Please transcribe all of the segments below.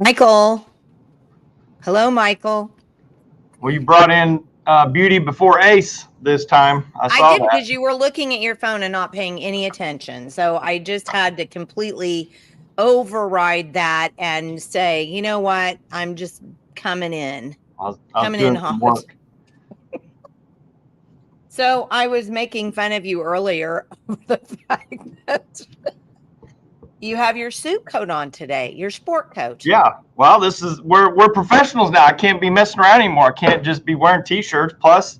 Michael. Hello, Michael. Well, you brought in Beauty before Ace this time. I did, because you were looking at your phone and not paying any attention. So I just had to completely override that and say, you know what? I'm just coming in. I was doing some work. So I was making fun of you earlier of the fact that you have your suit coat on today, your sport coat. Yeah. Well, we're professionals now. I can't be messing around anymore. I can't just be wearing t-shirts. Plus,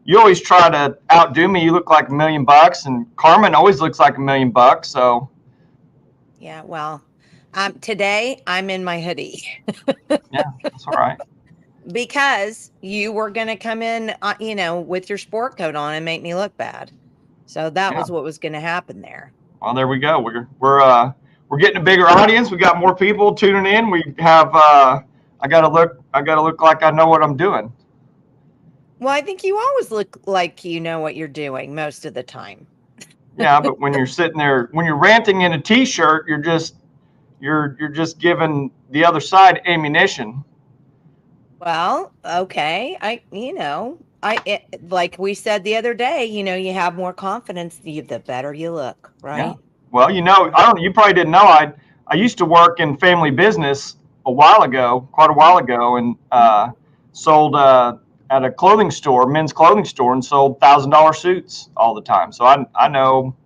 you always try to outdo me. You look like $1 million, and Karmin always looks like $1 million. So. Yeah. Well, today I'm in my hoodie. Yeah, that's all right. Because you were going to come in, with your sport coat on and make me look bad. So that was what was going to happen there. Well, there we go. We're getting a bigger audience. We got more people tuning in. We have. I gotta look like I know what I'm doing. Well, I think you always look like you know what you're doing most of the time. Yeah, but when you're sitting there, when you're ranting in a t-shirt, you're just giving the other side ammunition. Well, okay. Like we said the other day, you have more confidence, the better you look, right? Yeah. Well, you probably didn't know, I used to work in family business quite a while ago, and sold at a clothing store, men's clothing store, and sold $1,000 suits all the time. So I know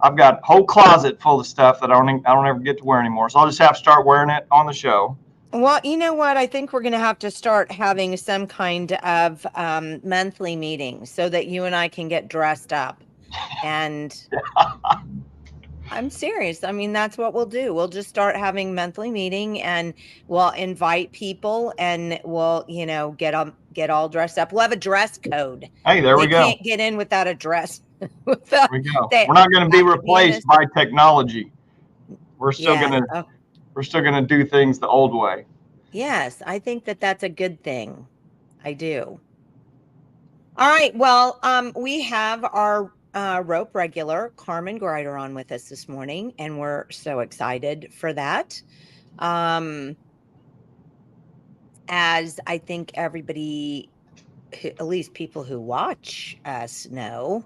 I've got a whole closet full of stuff that I don't ever get to wear anymore. So I'll just have to start wearing it on the show. Well, you know what? I think we're going to have to start having some kind of monthly meeting so that you and I can get dressed up. And I'm serious. I mean, that's what we'll do. We'll just start having monthly meeting, and we'll invite people, and we'll, get all dressed up. We'll have a dress code. Hey, there we go. You can't get in without a dress. There we go. We're not going to be replaced by technology. We're still going to do things the old way. Yes, I think that that's a good thing. I do. All right. Well, we have our rope regular, Karmin Greider, on with us this morning, and we're so excited for that. As I think everybody, at least people who watch us, know,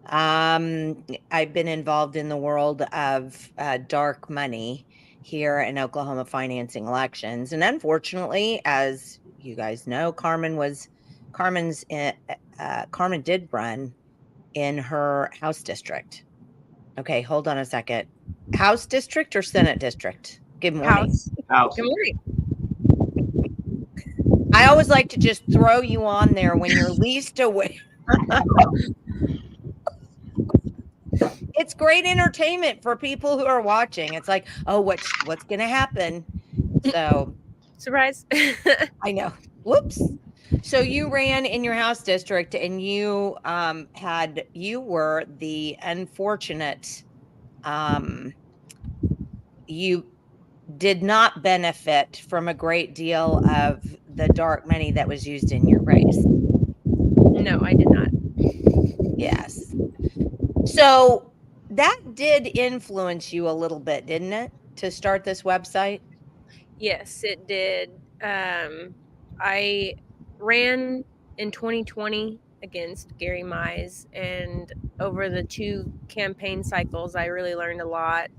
I've been involved in the world of dark money here in Oklahoma, financing elections. And unfortunately, as you guys know, Karmin did run in her House district. Okay, hold on a second. House district or Senate district? Good morning. House. Good morning. I always like to just throw you on there when you're least aware. It's great entertainment for people who are watching. It's like, oh, what's going to happen? So surprise. I know. Whoops. So you ran in your House district, and you were the unfortunate. You did not benefit from a great deal of the dark money that was used in your race. No, I did not. Yes. So that did influence you a little bit, didn't it, to start this website? Yes, it did. I ran in 2020 against Gary Mize, and over the 2 campaign cycles, I really learned a lot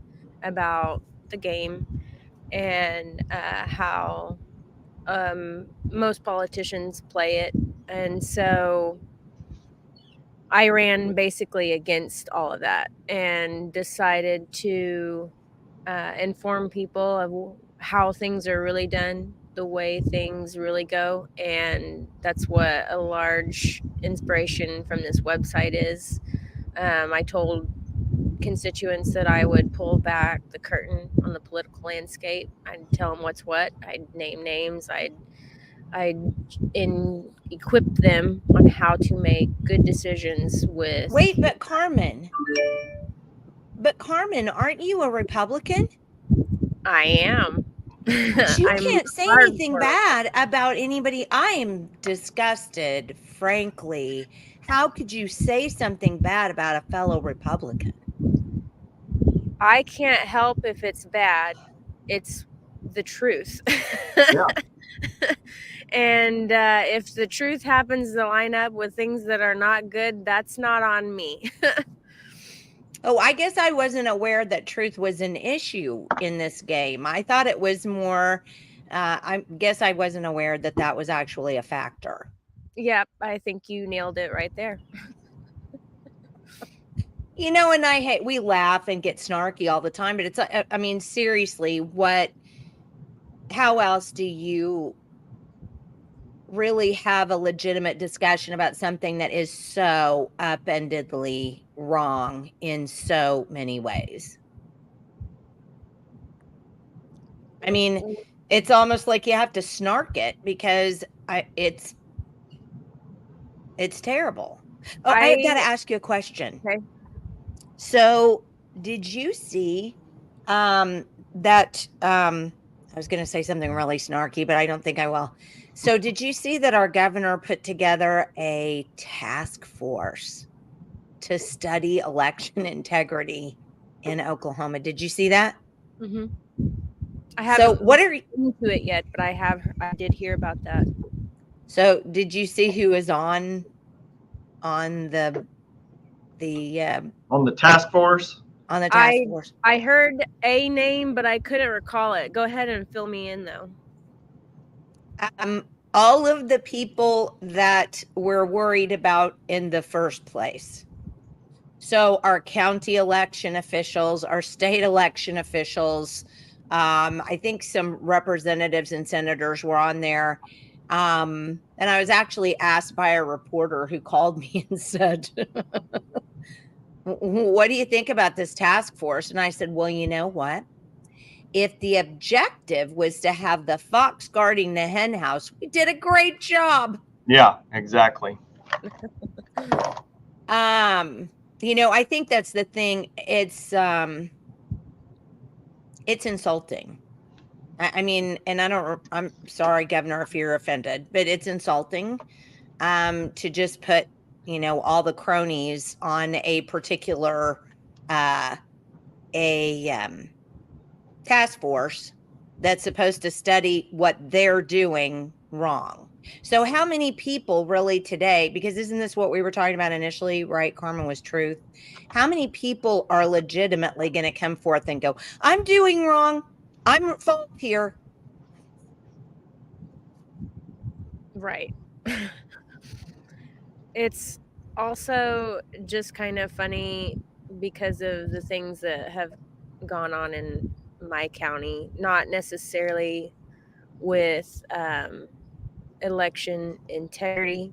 about the game and how most politicians play it. And so I ran basically against all of that and decided to inform people of how things are really done, the way things really go. And that's what a large inspiration from this website is. I told constituents that I would pull back the curtain on the political landscape. I'd tell them what's what. I'd name names. I'd equip them on how to make good decisions with. Wait, but Karmin, aren't you a Republican? I am. But you can't say hardcore anything bad about anybody. I am disgusted, frankly. How could you say something bad about a fellow Republican? I can't help if it's bad. It's the truth. Yeah. And if the truth happens to line up with things that are not good, that's not on me. Oh, I guess I wasn't aware that truth was an issue in this game. I thought it was more, I guess I wasn't aware that that was actually a factor. Yep, I think you nailed it right there. You know, and we laugh and get snarky all the time, but it's, I mean, seriously, how else do you really have a legitimate discussion about something that is so upendedly wrong in so many ways? I mean, it's almost like you have to snark it because it's terrible. Oh, I got to ask you a question. Okay. So, did you see that I was going to say something really snarky, but I don't think I will. So, did you see that our governor put together a task force to study election integrity in Oklahoma? Did you see that? Mm-hmm. I haven't So, what are you into it yet, but I did hear about that. So, did you see who is on the On the task force? On the task force. I heard a name, but I couldn't recall it. Go ahead and fill me in, though. All of the people that we're worried about in the first place. So our county election officials, our state election officials, I think some representatives and senators were on there. And I was actually asked by a reporter who called me and said, what do you think about this task force? And I said, well, you know what? If the objective was to have the fox guarding the hen house, we did a great job. Yeah, exactly. You know, I think that's the thing. It's insulting. I mean, and I'm sorry, Governor, if you're offended, but it's insulting to just put, you know, all the cronies on a particular task force that's supposed to study what they're doing wrong. So how many people really today, because isn't this what we were talking about initially, right? Karmin, was truth. How many people are legitimately going to come forth and go, I'm doing wrong. I'm at fault here. Right. It's also just kind of funny because of the things that have gone on in my county, not necessarily with election integrity,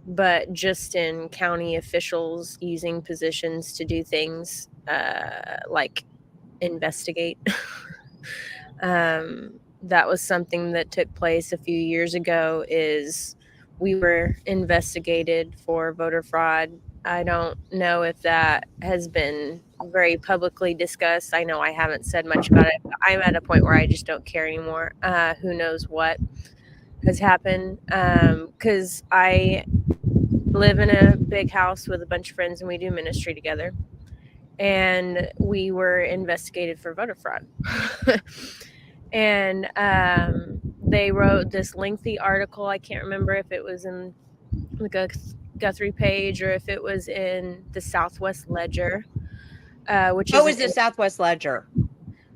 but just in county officials using positions to do things like investigate. That was something that took place a few years ago. Is we were investigated for voter fraud. I don't know if that has been very publicly discussed. I know I haven't said much about it. I'm at a point where I just don't care anymore. Who knows what has happened? Because I live in a big house with a bunch of friends and we do ministry together. And we were investigated for voter fraud. And they wrote this lengthy article. I can't remember if it was in the Guthrie page or if it was in the Southwest Ledger. Which is the Southwest Ledger?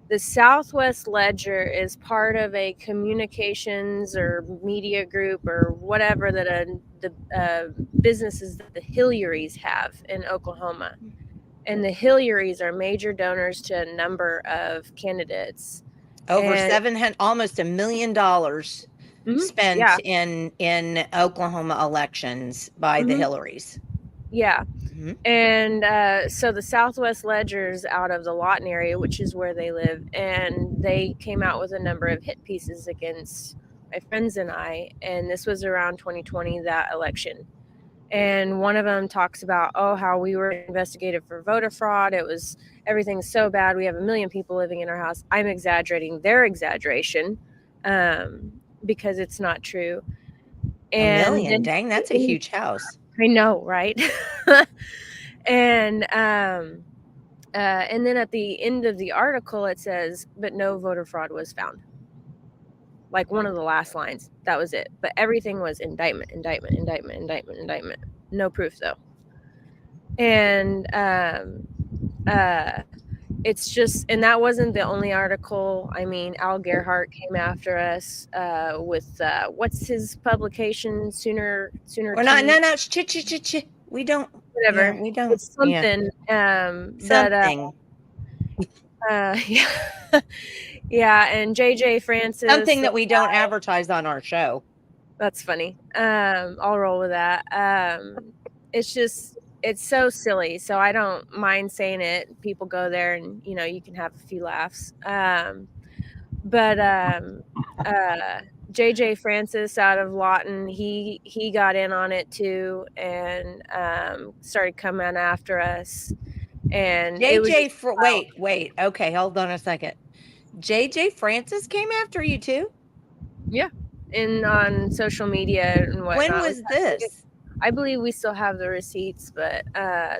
The Southwest Ledger is part of a communications or media group or whatever that the businesses that the Hillurys have in Oklahoma. And the Hillurys are major donors to a number of candidates. Over 700, almost $1 million spent in Oklahoma elections by the Hillurys. Yeah. And so the Southwest Ledgers out of the Lawton area, which is where they live, and they came out with a number of hit pieces against my friends and I, and this was around 2020, that election. And one of them talks about, how we were investigated for voter fraud. Everything's so bad. We have 1 million people living in our house. I'm exaggerating their exaggeration because it's not true. And 1 million, dang, that's a huge house. I know, right? And then at the end of the article, it says, but no voter fraud was found. Like one of the last lines. That was it. But everything was indictment. No proof, though. And it's just, and that wasn't the only article. I mean, Al Gerhardt came after us with what's his publication? Sooner. Or not? No. We don't. Whatever. Yeah, we don't. It's something. Something. Yeah, and JJ Francis. Something that we don't advertise on our show. That's funny. I'll roll with that. It's so silly. So I don't mind saying it. People go there and, you can have a few laughs. But JJ Francis out of Lawton, he got in on it too, and started coming after us. And wait. Okay, hold on a second. JJ Francis came after you too? Yeah, and on social media and whatnot. When was this? I believe we still have the receipts, but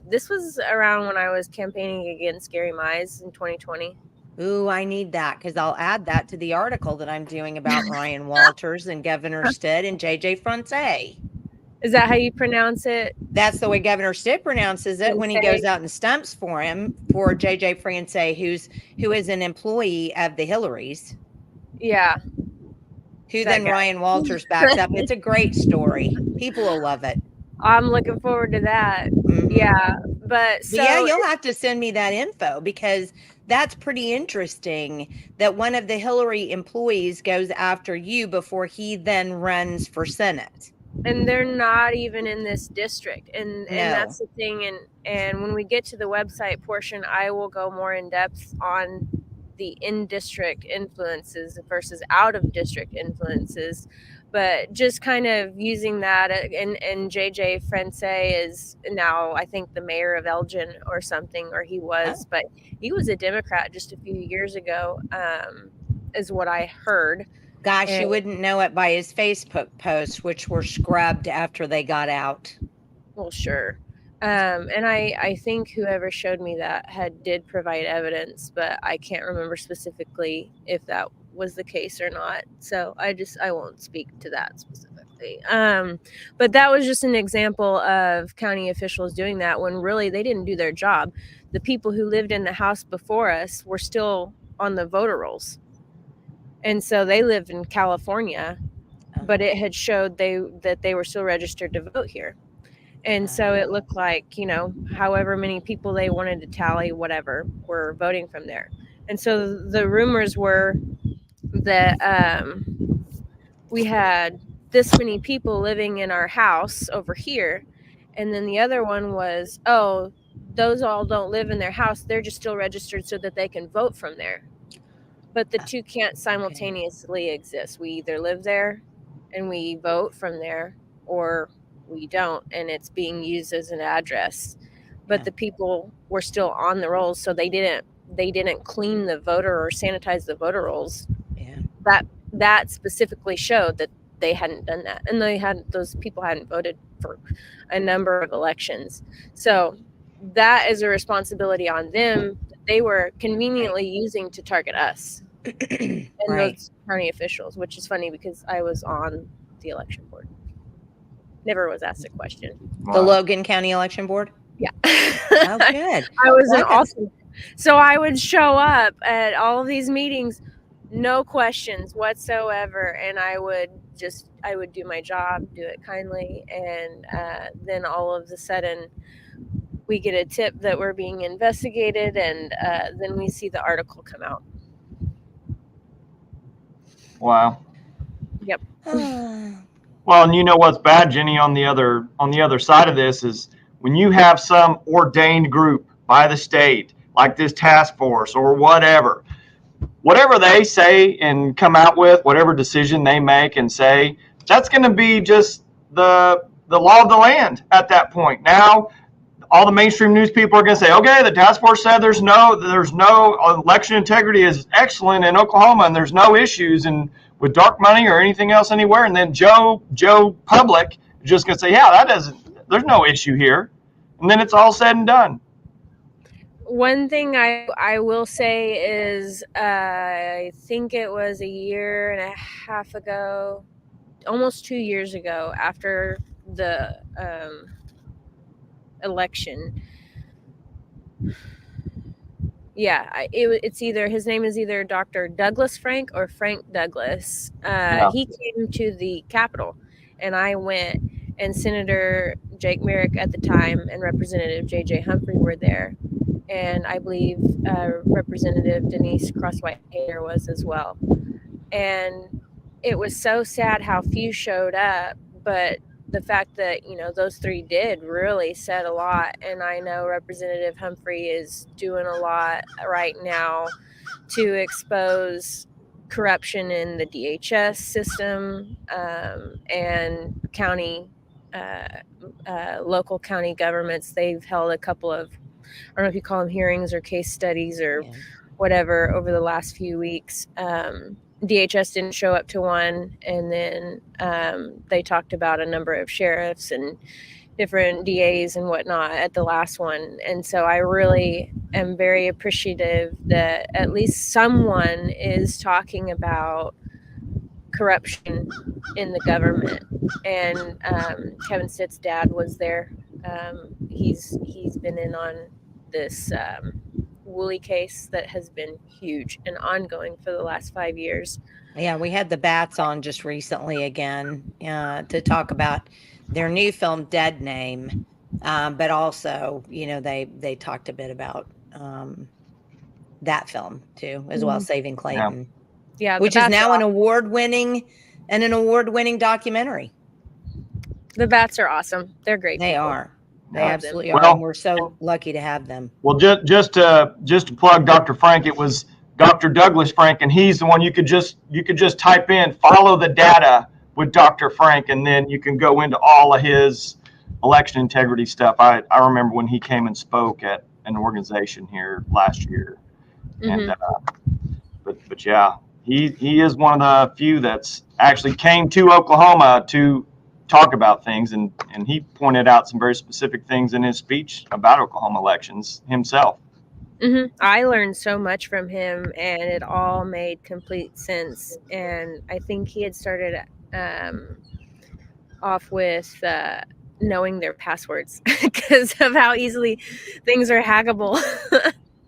this was around when I was campaigning against Gary Mize in 2020. Ooh, I need that because I'll add that to the article that I'm doing about Ryan Walters and Governor Stitt and JJ Francis. Is that how you pronounce it? That's the way Governor Stitt pronounces it when he goes out and stumps for JJ Francis, who is an employee of the Hillarys. Yeah. Who then Ryan Walters backs up. It's a great story. People will love it. I'm looking forward to that. Mm-hmm. Yeah. But you'll have to send me that info because that's pretty interesting that one of the Hillary employees goes after you before he then runs for Senate. And they're not even in this district. And that's the thing. And when we get to the website portion, I will go more in depth on the in-district influences versus out-of-district influences. But just kind of using that, and JJ Francis is now, I think, the mayor of Elgin or something, or he was, but he was a Democrat just a few years ago, is what I heard. Gosh, you wouldn't know it by his Facebook posts, which were scrubbed after they got out. Well, sure. And I think whoever showed me that did provide evidence, but I can't remember specifically if that was the case or not. So I won't speak to that specifically. But that was just an example of county officials doing that when really they didn't do their job. The people who lived in the house before us were still on the voter rolls. And so they lived in California, but it had showed that they were still registered to vote here. And so it looked like, however many people they wanted to tally, whatever, were voting from there. And so the rumors were that we had this many people living in our house over here. And then the other one was, those all don't live in their house. They're just still registered so that they can vote from there. But the two can't simultaneously exist. We either live there and we vote from there, or we don't, and it's being used as an address. But the people were still on the rolls, so they didn't clean the voter or sanitize the voter rolls. Yeah. That specifically showed that they hadn't done that, and those people hadn't voted for a number of elections. So that is a responsibility on them. They were conveniently using to target us and those county officials, which is funny because I was on the election board. Never was asked a question. Wow. The Logan County Election Board? Yeah. Oh, good. I was an awesome. So I would show up at all of these meetings, no questions whatsoever, and I would do my job, do it kindly, and then all of a sudden we get a tip that we're being investigated, and then we see the article come out. Wow. Yep. Well, and you know what's bad, Jenny, on the other side of this is when you have some ordained group by the state, like this task force or whatever they say and come out with, whatever decision they make and say, that's going to be just the law of the land at that point. Now, all the mainstream news people are going to say, okay, the task force said there's no election integrity is excellent in Oklahoma and there's no issues and with dark money or anything else anywhere. And then Joe Public is just going to say, yeah, there's no issue here. And then it's all said and done. One thing I will say is I think it was a year and a half ago, almost 2 years ago, after the election. Yeah, it's either, his name is either Dr. Douglas Frank or Frank Douglas. He came to the Capitol, and I went, and Senator Jake Merrick at the time and Representative J.J. Humphrey were there. And I believe Representative Denise Crosswhite-Hayer was as well. And it was so sad how few showed up, but the fact that, those three did really said a lot. And I know Representative Humphrey is doing a lot right now to expose corruption in the DHS system and county, local county governments. They've held a couple of, I don't know if you call them hearings or case studies or whatever over the last few weeks. DHS didn't show up to one, and then they talked about a number of sheriffs and different DAs and whatnot at the last one. And so I really am very appreciative that at least someone is talking about corruption in the government. And Kevin Stitt's dad was there. He's been in on this Woolley case that has been huge and ongoing for the last 5 years. Yeah, we had the Bats on just recently again to talk about their new film Dead Name, but also they talked a bit about that film too, as well, Saving Clayton. Yeah, which is now an award-winning documentary. The Bats are awesome. They're great. They people. Are. They absolutely are. Well, and we're so lucky to have them. Well, just to plug Dr. Frank, it was Dr. Douglas Frank, and he's the one you could just type in, follow the data with Dr. Frank, and then you can go into all of his election integrity stuff. I remember when he came and spoke at an organization here last year, and but yeah, he is one of the few that's actually came to Oklahoma to talk about things, and he pointed out some very specific things in his speech about Oklahoma elections himself. I learned so much from him, and it all made complete sense. And I think he had started off with knowing their passwords because of how easily things are hackable.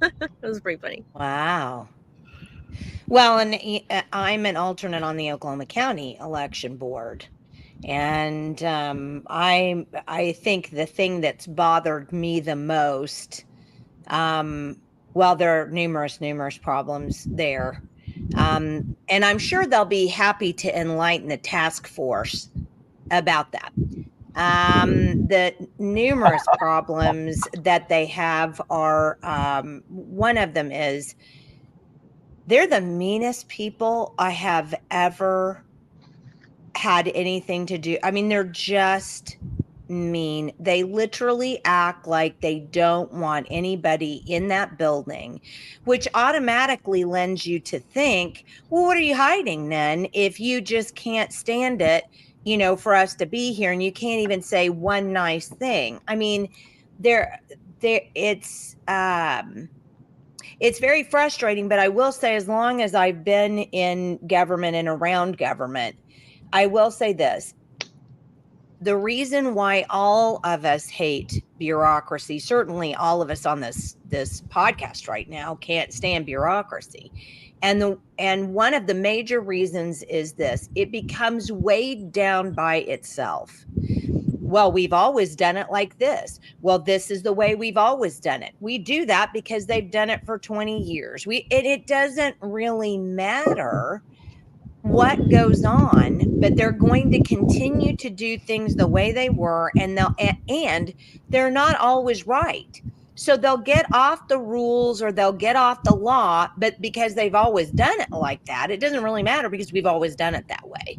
It was pretty funny. Wow. Well, and I'm an alternate on the Oklahoma County Election Board. And I think the thing that's bothered me the most, well, there are numerous problems there. And I'm sure they'll be happy to enlighten the task force about that. The numerous problems that they have are, one of them is they're the meanest people I have ever had anything to do. I mean, they're just mean. They literally act like they don't want anybody in that building, which automatically lends you to think, well, what are you hiding then if you just can't stand it, for us to be here, and you can't even say one nice thing? I mean, it's very frustrating, but I will say, as long as I've been in government and around government, I will say this. The reason why all of us hate bureaucracy, certainly all of us on this podcast right now can't stand bureaucracy. And one of the major reasons is this: it becomes weighed down by itself. Well, we've always done it like this. Well, this is the way we've always done it. We do that because they've done it for 20 years. It doesn't really matter what goes on, but they're going to continue to do things the way they were, and they're not always right. So they'll get off the rules or they'll get off the law, but because they've always done it like that, it doesn't really matter because we've always done it that way.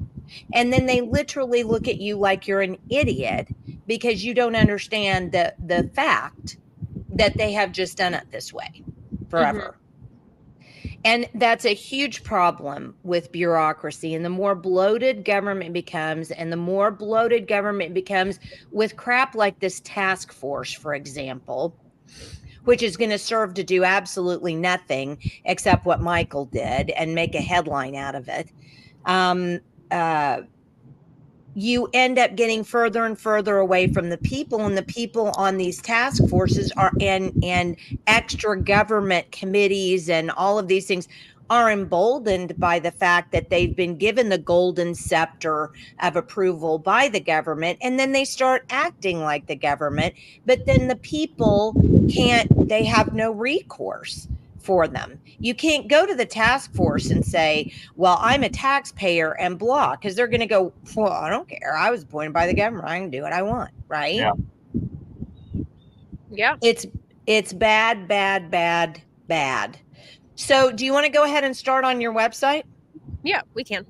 And then they literally look at you like you're an idiot because you don't understand the fact that they have just done it this way forever. And that's a huge problem with bureaucracy. And the more bloated government becomes, and the more bloated government becomes with crap like this task force, for example, which is going to serve to do absolutely nothing except what Michael did and make a headline out of it. You end up getting further and further away from the people, and the people on these task forces are and extra government committees and all of these things are emboldened by the fact that they've been given the golden scepter of approval by the government, and then they start acting like the government, but then the people they have no recourse for them. You can't go to the task force and say, well, I'm a taxpayer and blah, because they're going to go, well, I don't care. I was appointed by the government. I can do what I want. Right. Yeah. Yeah. It's bad, bad, bad, bad. So do you want to go ahead and start on your website? Yeah, we can.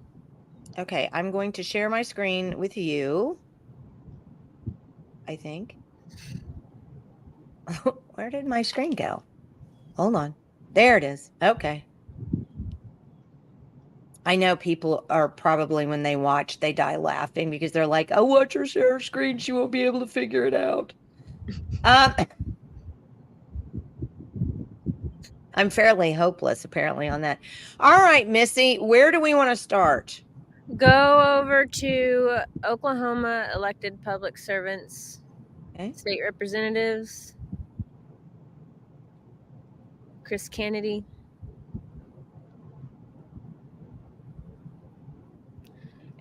Okay. I'm going to share my screen with you, I think. Where did my screen go? Hold on. There it is. Okay. I know people are probably, when they watch, they die laughing because they're like, oh, watch her share her screen. She won't be able to figure it out. I'm fairly hopeless, apparently, on that. All right, Missy, where do we want to start? Go over to Oklahoma elected public servants, state representatives, Chris Kennedy.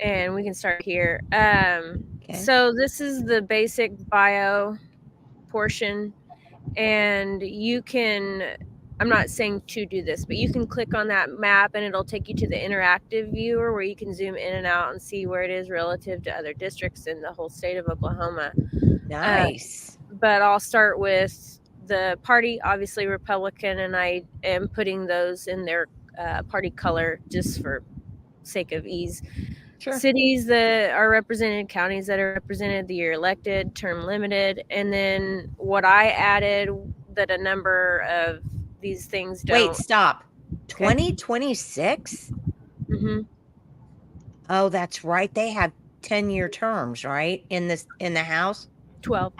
And we can start here. So this is the basic bio portion, and you can, I'm not saying to do this, but you can click on that map and it'll take you to the interactive viewer where you can zoom in and out and see where it is relative to other districts in the whole state of Oklahoma. Nice. But I'll start with the party, obviously Republican, and I am putting those in their party color just for sake of ease. Sure. Cities that are represented, counties that are represented, the year elected, term limited, and then what I added that a number of these things don't. Wait, stop. 2026? Mm-hmm. Oh, that's right. They have 10-year terms, right? In the House? 12.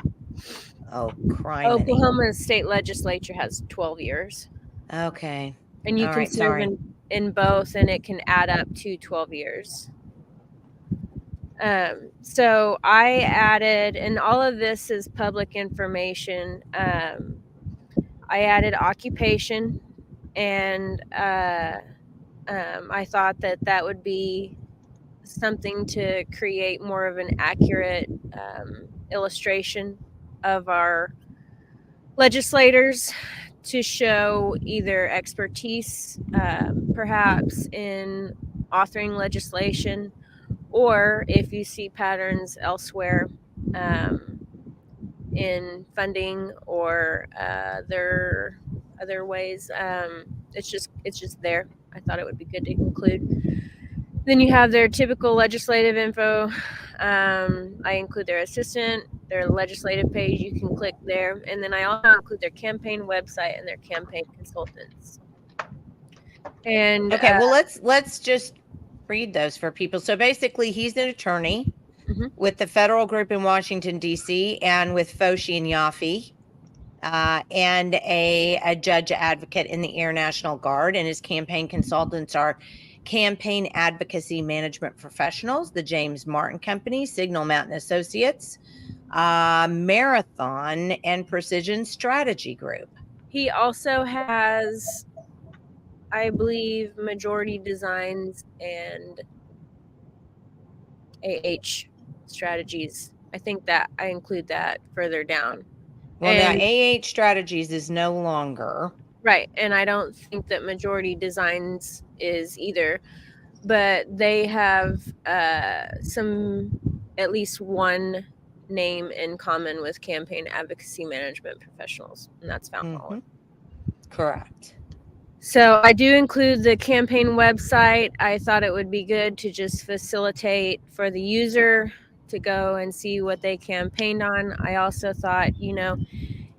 Oh, crime. Oklahoma's state legislature has 12 years. Okay. And you can serve in both, and it can add up to 12 years. So I added, and all of this is public information. I added occupation, and I thought that would be something to create more of an accurate illustration of our legislators, to show either expertise, perhaps in authoring legislation, or if you see patterns elsewhere in funding or other ways. It's just there. I thought it would be good to include. Then you have their typical legislative info. I include their assistant, their legislative page. You can click there, and then I also include their campaign website and their campaign consultants. And okay, well, let's just read those for people. So basically, he's an attorney with the federal group in Washington, D.C., and with Foshi and Yaffe, and a judge advocate in the Air National Guard. And his campaign consultants are Campaign Advocacy Management Professionals, the James Martin Company, Signal Mountain Associates, Marathon, and Precision Strategy Group. He also has, I believe, Majority Designs and AH Strategies. I think that I include that further down. Well, now AH Strategies is no longer. Right. And I don't think that Majority Designs is either. but they have at least one name in common with campaign advocacy management professionals, and that's Fountain Olive. Correct. So I do include the campaign website. I thought it would be good to just facilitate for the user to go and see what they campaigned on. I also thought,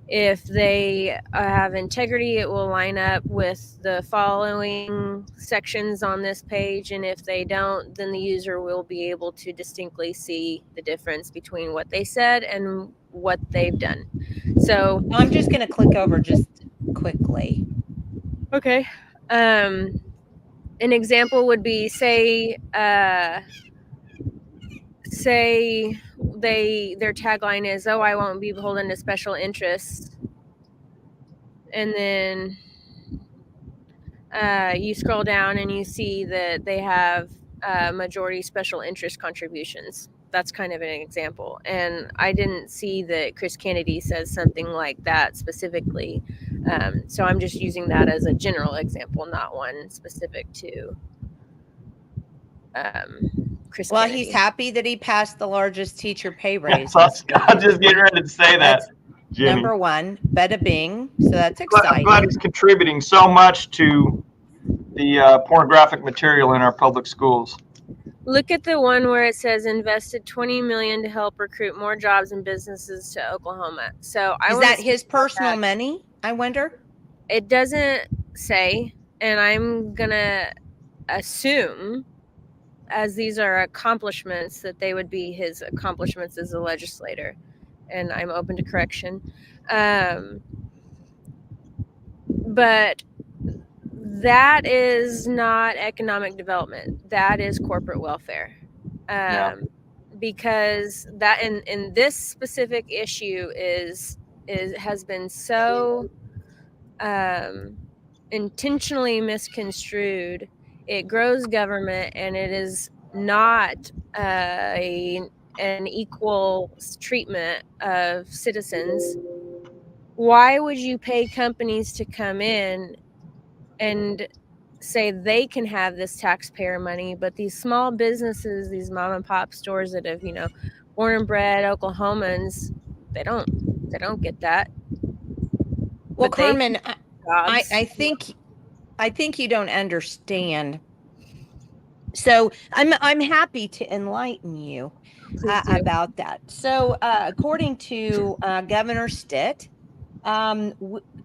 if they have integrity, it will line up with the following sections on this page. And if they don't, then the user will be able to distinctly see the difference between what they said and what they've done. So I'm just going to click over just quickly. Okay. An example would be say their tagline is, "Oh, I won't be beholden to special interests," and then you scroll down and you see that they have majority special interest contributions. That's kind of an example, and I didn't see that Chris Kennedy says something like that specifically. So I'm just using that as a general example, not one specific to Chris Well, Kennedy. he's happy that he passed the largest teacher pay raise. So I was just getting ready to say that, Jenny. Number one, bada bing. So that's exciting. I'm glad he's contributing so much to the pornographic material in our public schools. Look at the one where it says invested $20 million to help recruit more jobs and businesses to Oklahoma. So is that his personal money? I wonder. It doesn't say, and I'm gonna assume, as these are accomplishments, that they would be his accomplishments as a legislator, and I'm open to correction. But that is not economic development. That is corporate welfare. Because that in this specific issue has been so intentionally misconstrued. It grows government, and it is not an equal treatment of citizens. Why would you pay companies to come in and say they can have this taxpayer money, but these small businesses, these mom and pop stores that have, born and bred Oklahomans, they don't get that. Well, Karmin, I think you don't understand. So I'm happy to enlighten you about that. So according to Governor Stitt,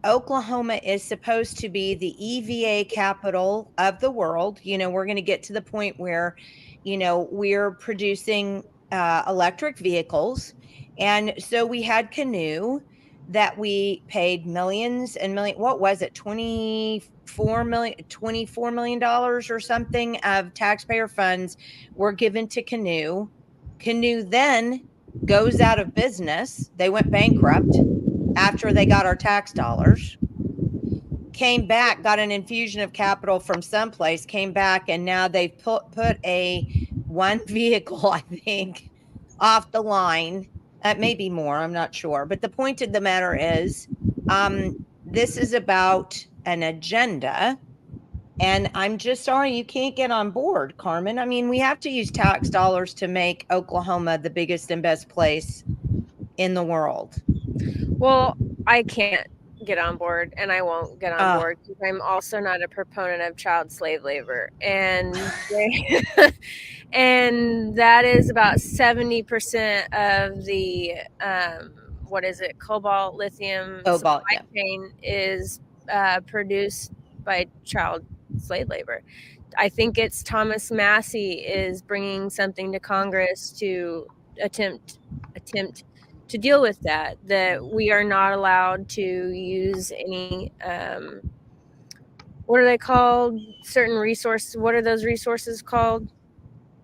Oklahoma is supposed to be the EVA capital of the world. We're going to get to the point where, we're producing electric vehicles. And so we had Canoe that we paid millions and millions. What was it? $24 million or something of taxpayer funds were given to Canoe. Canoe then goes out of business. They went bankrupt after they got our tax dollars, came back, got an infusion of capital from someplace, came back, and now they've put one vehicle, I think, off the line. Maybe more, I'm not sure. But the point of the matter is, this is about an agenda. And I'm just sorry you can't get on board, Karmin. I mean, we have to use tax dollars to make Oklahoma the biggest and best place in the world. Well, I can't get on board, and I won't get on board because I'm also not a proponent of child slave labor, and and that is about 70% of the cobalt lithium supply chain is produced by child slave labor. I think it's Thomas Massey is bringing something to Congress to attempt to deal with that we are not allowed to use any what are they called, certain resources. What are those resources called?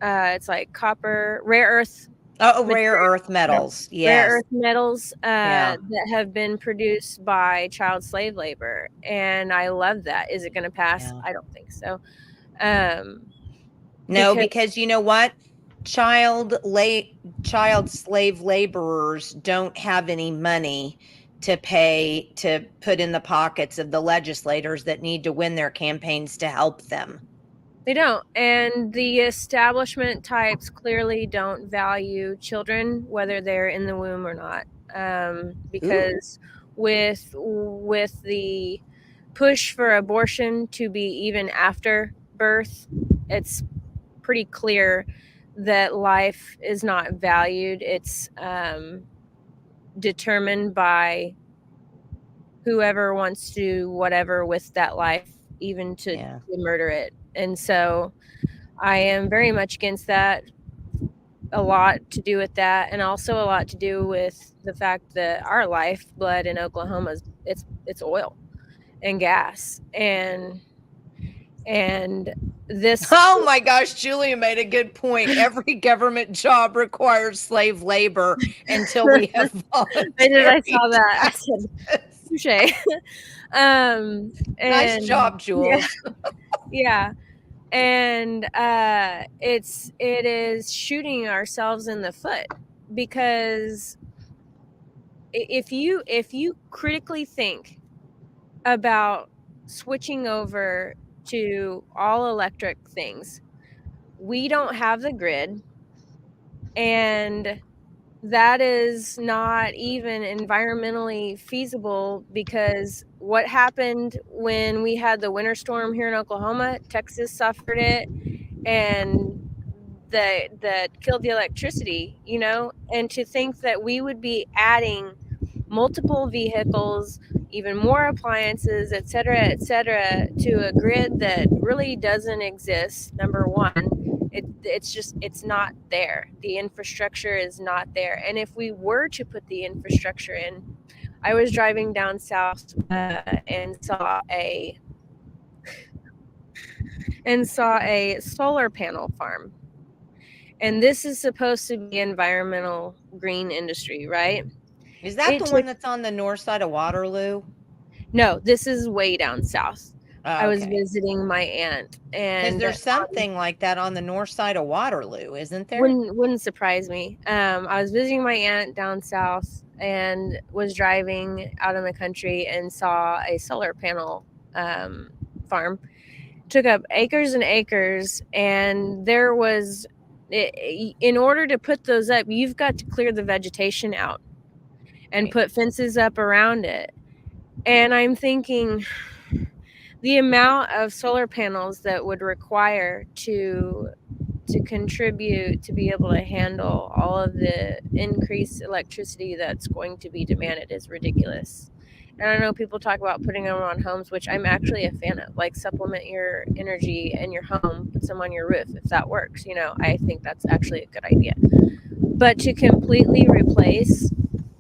It's like copper, rare earth Metals. Yes. Rare earth metals that have been produced by child slave labor, and I love that. Is it going to pass? Yeah. I don't think so. No, because you know what? Child slave laborers don't have any money to pay to put in the pockets of the legislators that need to win their campaigns to help them. They don't. And the establishment types clearly don't value children, whether they're in the womb or not. Because with the push for abortion to be even after birth, it's pretty clear that life is not valued. It's determined by whoever wants to do whatever with that life, even to murder it. And so I am very much against that. A lot to do with that, and also a lot to do with the fact that our lifeblood in Oklahoma is it's oil and gas, and this. Oh my gosh, Julia made a good point. Every government job requires slave labor until we have voluntary. I saw that. I said, touche. Nice job, Jules. Yeah. And it is shooting ourselves in the foot, because if you critically think about switching over to all electric things, we don't have the grid, and that is not even environmentally feasible, because what happened when we had the winter storm here in Oklahoma, Texas suffered it, and that killed the electricity, and to think that we would be adding multiple vehicles, even more appliances, et cetera, to a grid that really doesn't exist. Number one, it's not there. The infrastructure is not there. And if we were to put the infrastructure in, I was driving down south and saw a solar panel farm. And this is supposed to be environmental green industry, right? Is that the one that's on the north side of Waterloo? No, this is way down south. Oh, I was visiting my aunt, and there's something like that on the north side of Waterloo, isn't there? Wouldn't surprise me. I was visiting my aunt down south and was driving out in the country and saw a solar panel farm. Took up acres and acres, and there was, in order to put those up, you've got to clear the vegetation out and put fences up around it. And I'm thinking, the amount of solar panels that would require to contribute to be able to handle all of the increased electricity that's going to be demanded is ridiculous. And I know people talk about putting them on homes, which I'm actually a fan of. Like, supplement your energy in your home, put some on your roof if that works. I think that's actually a good idea. But to completely replace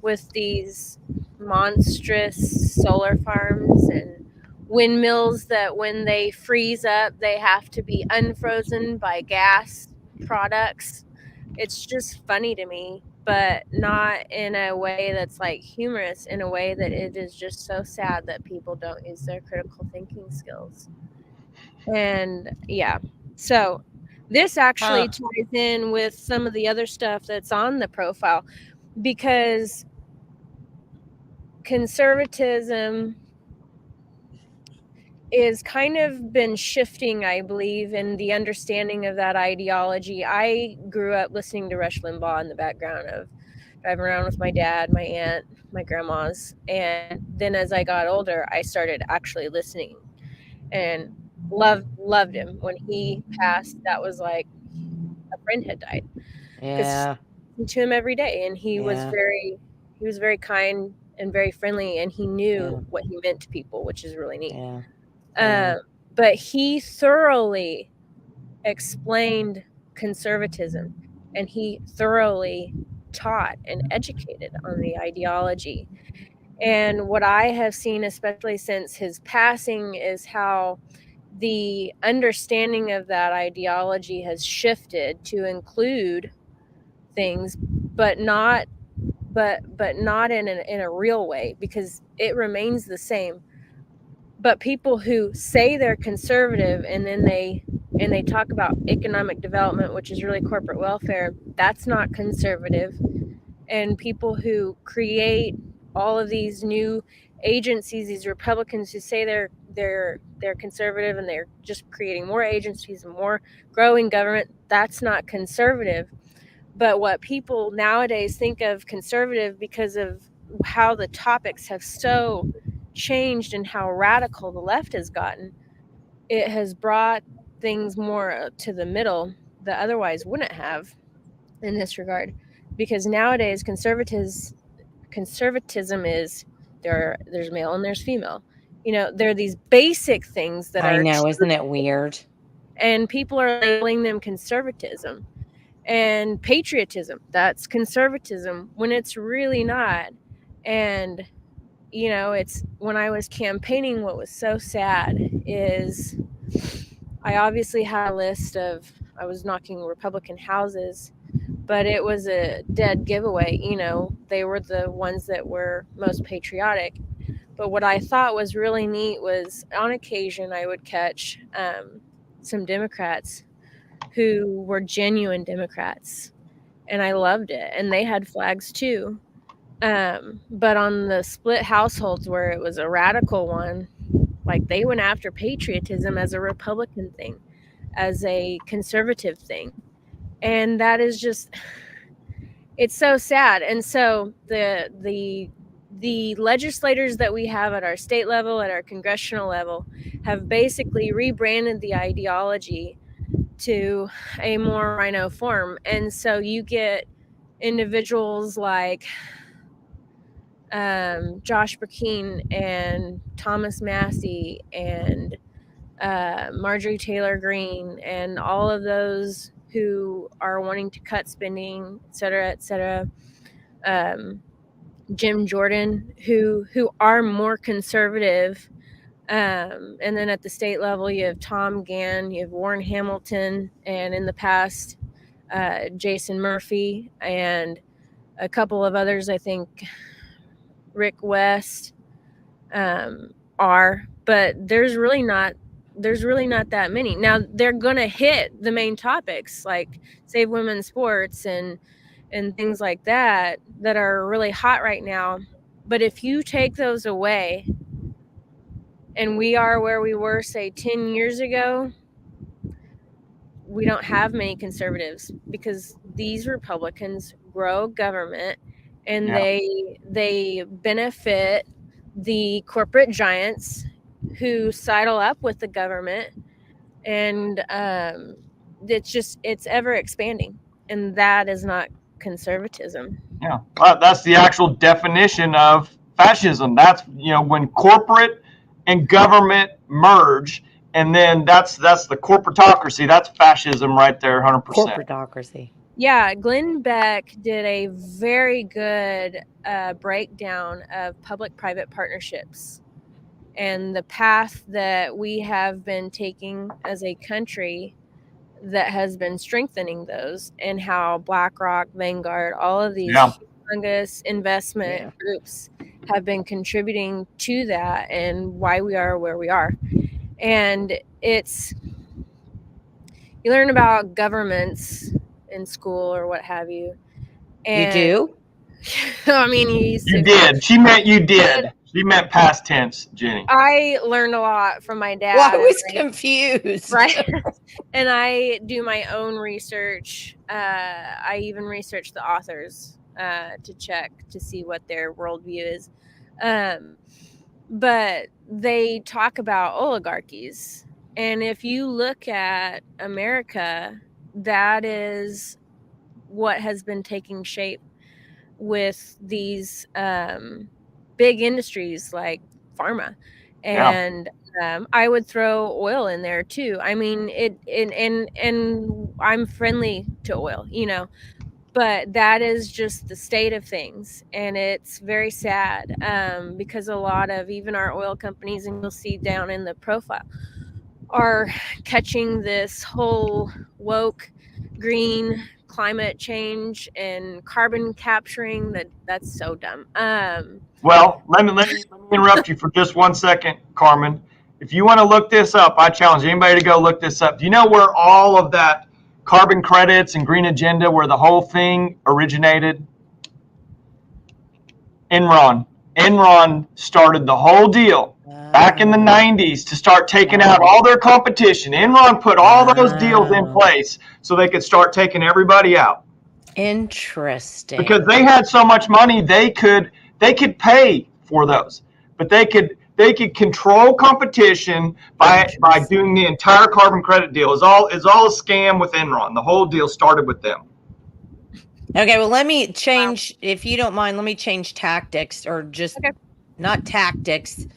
with these monstrous solar farms and windmills that when they freeze up, they have to be unfrozen by gas products. It's just funny to me, but not in a way that's like humorous, in a way that it is just so sad that people don't use their critical thinking skills. And yeah, so this actually ties in with some of the other stuff that's on the profile, because conservatism is kind of been shifting, I believe, in the understanding of that ideology. I grew up listening to Rush Limbaugh in the background of driving around with my dad, my aunt, my grandma's. And then as I got older, I started actually listening and loved him. When he passed, that was like a friend had died. Yeah. To him every day, and he was very kind and very friendly, and he knew what he meant to people, which is really neat. But he thoroughly explained conservatism, and he thoroughly taught and educated on the ideology. And what I have seen, especially since his passing, is how the understanding of that ideology has shifted to include things, but not in a real way, because it remains the same. But people who say they're conservative and then they talk about economic development, which is really corporate welfare, that's not conservative. And people who create all of these new agencies, these Republicans who say they're conservative and they're just creating more agencies and more growing government. That's not conservative. But what people nowadays think of conservative, because of how the topics have so changed and how radical the left has gotten, it has brought things more to the middle that otherwise wouldn't have in this regard. Because nowadays conservatism is there's male and there's female. There are these basic things that I are know, true, isn't it weird? and people are labeling them conservatism. And patriotism, that's conservatism, when it's really not. And it's when I was campaigning, what was so sad is I obviously had a list of, I was knocking Republican houses, but it was a dead giveaway. They were the ones that were most patriotic. But what I thought was really neat was, on occasion I would catch some Democrats who were genuine Democrats, and I loved it. And they had flags too. But on the split households where it was a radical one, like, they went after patriotism as a Republican thing, as a conservative thing. And that is just, it's so sad. And so the legislators that we have at our state level, at our congressional level, have basically rebranded the ideology to a more rhino form. And so you get individuals like Josh Burkeen and Thomas Massey and Marjorie Taylor Greene and all of those who are wanting to cut spending, et cetera, et cetera. Jim Jordan, who are more conservative. And then at the state level, you have Tom Gann, you have Warren Hamilton, and in the past, Jason Murphy, and a couple of others, I think Rick West are, but there's really not that many. Now, they're going to hit the main topics like Save Women's Sports and things like that are really hot right now. But if you take those away, and we are where we were, say, 10 years ago, we don't have many conservatives, because these Republicans grow government, and they benefit the corporate giants who sidle up with the government, and it's ever expanding, and that is not conservatism. Yeah, that's the actual definition of fascism. That's when corporate and government merge, and then that's the corporatocracy. That's fascism right there, 100%. Corporatocracy. Yeah, Glenn Beck did a very good breakdown of public-private partnerships and the path that we have been taking as a country that has been strengthening those, and how BlackRock, Vanguard, all of these humongous investment groups have been contributing to that, and why we are where we are. And you learn about governments in school or what have you. And you do? I mean, you did. She meant you did. She meant past tense, Jenny. I learned a lot from my dad. Well, I was confused. Right. And I do my own research. I even research the authors to check to see what their worldview is. But they talk about oligarchies. And if you look at America, that is what has been taking shape with these big industries like pharma. And I would throw oil in there too. I mean, and I'm friendly to oil, but that is just the state of things. And it's very sad because a lot of even our oil companies, and you'll see down in the profile, are catching this whole woke green climate change and carbon capturing. That's so dumb. Well, let me interrupt you for just 1 second, Karmin. If you want to look this up, I challenge anybody to go look this up. Do you know where all of that carbon credits and green agenda, where the whole thing originated? Enron. Enron started the whole deal back in the 90s to start taking out all their competition. Enron put all those deals in place so they could start taking everybody out. Interesting. Because they had so much money, they could pay for those, but they could control competition by doing the entire carbon credit deal. Is all a scam with Enron. The whole deal started with them. Okay, well, let me change, if you don't mind, let me change tactics, or just not tactics.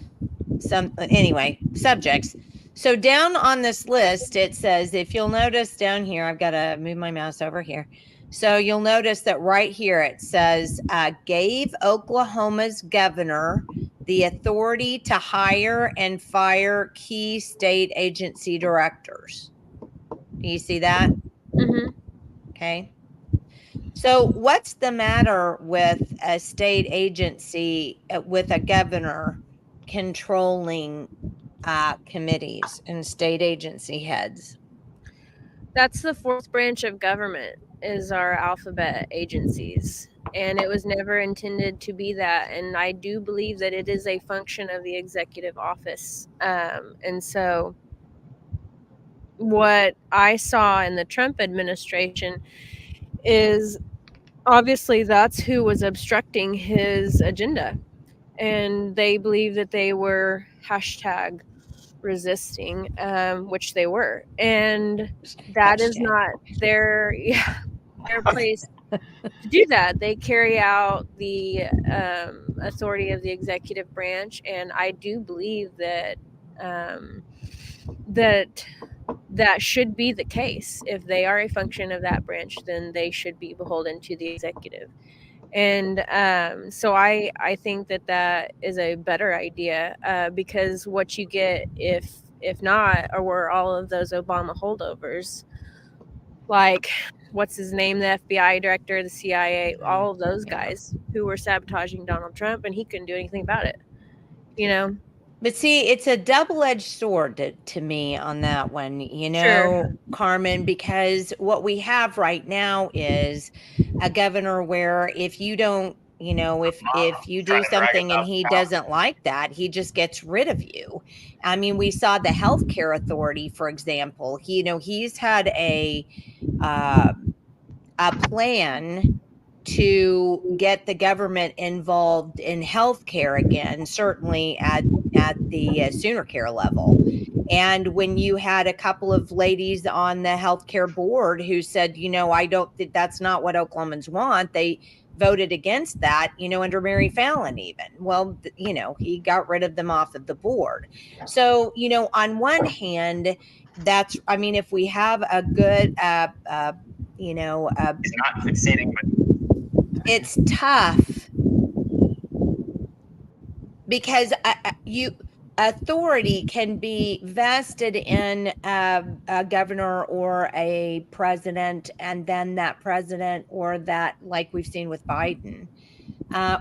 Anyway, subjects. So down on this list, it says, if you'll notice down here, I've got to move my mouse over here. So you'll notice that right here it says, gave Oklahoma's governor the authority to hire and fire key state agency directors. Do you see that? Mm-hmm. Okay. So what's the matter with a state agency, with a governor controlling committees and state agency heads? That's the fourth branch of government, is our alphabet agencies. And it was never intended to be that. And I do believe that it is a function of the executive office. And so what I saw in the Trump administration is obviously that's who was obstructing his agenda. And they believe that they were hashtag resisting, which they were. And that is not their place to do that. They carry out the authority of the executive branch, and I do believe that that should be the case. If they are a function of that branch, then they should be beholden to the executive. And so I think that is a better idea, because what you get if not, or were all of those Obama holdovers, like what's his name, the FBI director, the CIA, all of those guys who were sabotaging Donald Trump, and he couldn't do anything about it, you know? But see, it's a double-edged sword to me on that one, you know, Sure. Karmin, because what we have right now is a governor where if you don't, you know, if you do something and he doesn't like that, he just gets rid of you. I mean, we saw the healthcare authority, for example. He, you know, he's had a plan to get the government involved in healthcare again, certainly at the sooner care level. And when you had a couple of ladies on the healthcare board who said, you know, I don't think that's not what Oklahomans want, they voted against that, you know, under Mary Fallon even. Well, you know, he got rid of them off of the board. So, you know, on one hand, that's, I mean, if we have a good, you know, It's not succeeding, but it's tough because authority can be vested in a governor or a president, and then that president or that, like we've seen with Biden,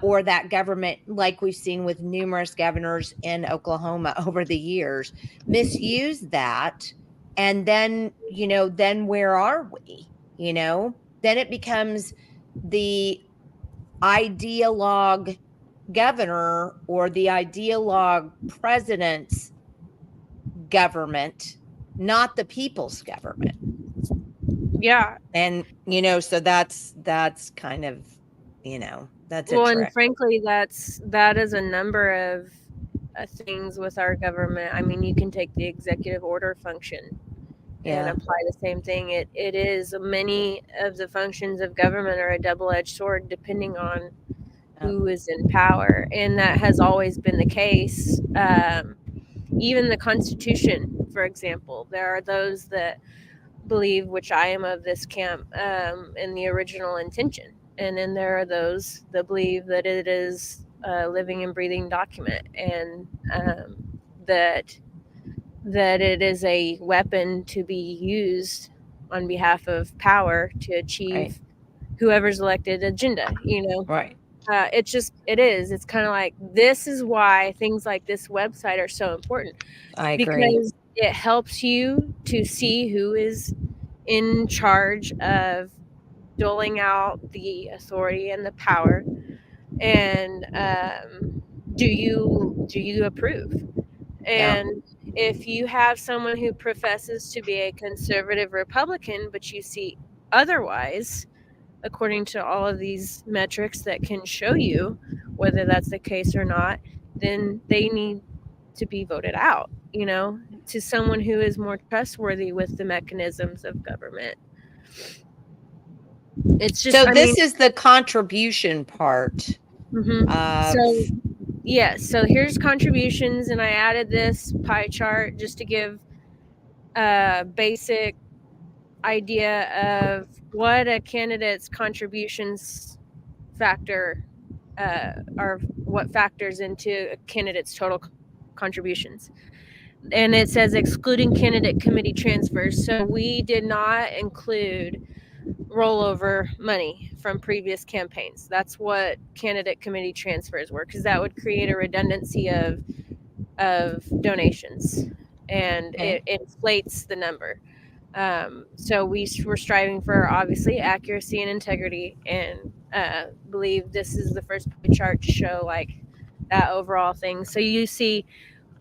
or that government, like we've seen with numerous governors in Oklahoma over the years, misuse that. And then, you know, then where are we? You know, then it becomes the ideologue governor or the ideologue president's government, not the people's government. Yeah. And, you know, so that's kind of, you know, that's well, a trick. And frankly, that is a number of things with our government. I mean, you can take the executive order function and apply the same thing. It is, many of the functions of government are a double-edged sword depending on who is in power, and that has always been the case. Even the Constitution, for example, there are those that believe, which I am of this camp, in the original intention, and then there are those that believe that it is a living and breathing document, and that it is a weapon to be used on behalf of power to achieve whoever's elected agenda, you know? Right. It's kind of like, this is why things like this website are so important. I agree. Because it helps you to see who is in charge of doling out the authority and the power, and do you approve? And if you have someone who professes to be a conservative Republican, but you see otherwise, according to all of these metrics that can show you whether that's the case or not, then they need to be voted out, to someone who is more trustworthy with the mechanisms of government. It's just, so this is the contribution part. So here's contributions, and I added this pie chart just to give a basic idea of what a candidate's contributions factor or what factors into a candidate's total contributions. And it says excluding candidate committee transfers. So we did not include rollover money from previous campaigns. That's what candidate committee transfers were, because that would create a redundancy of donations, and it inflates the number. So we were striving for obviously accuracy and integrity, and believe this is the first chart to show like that overall thing. So you see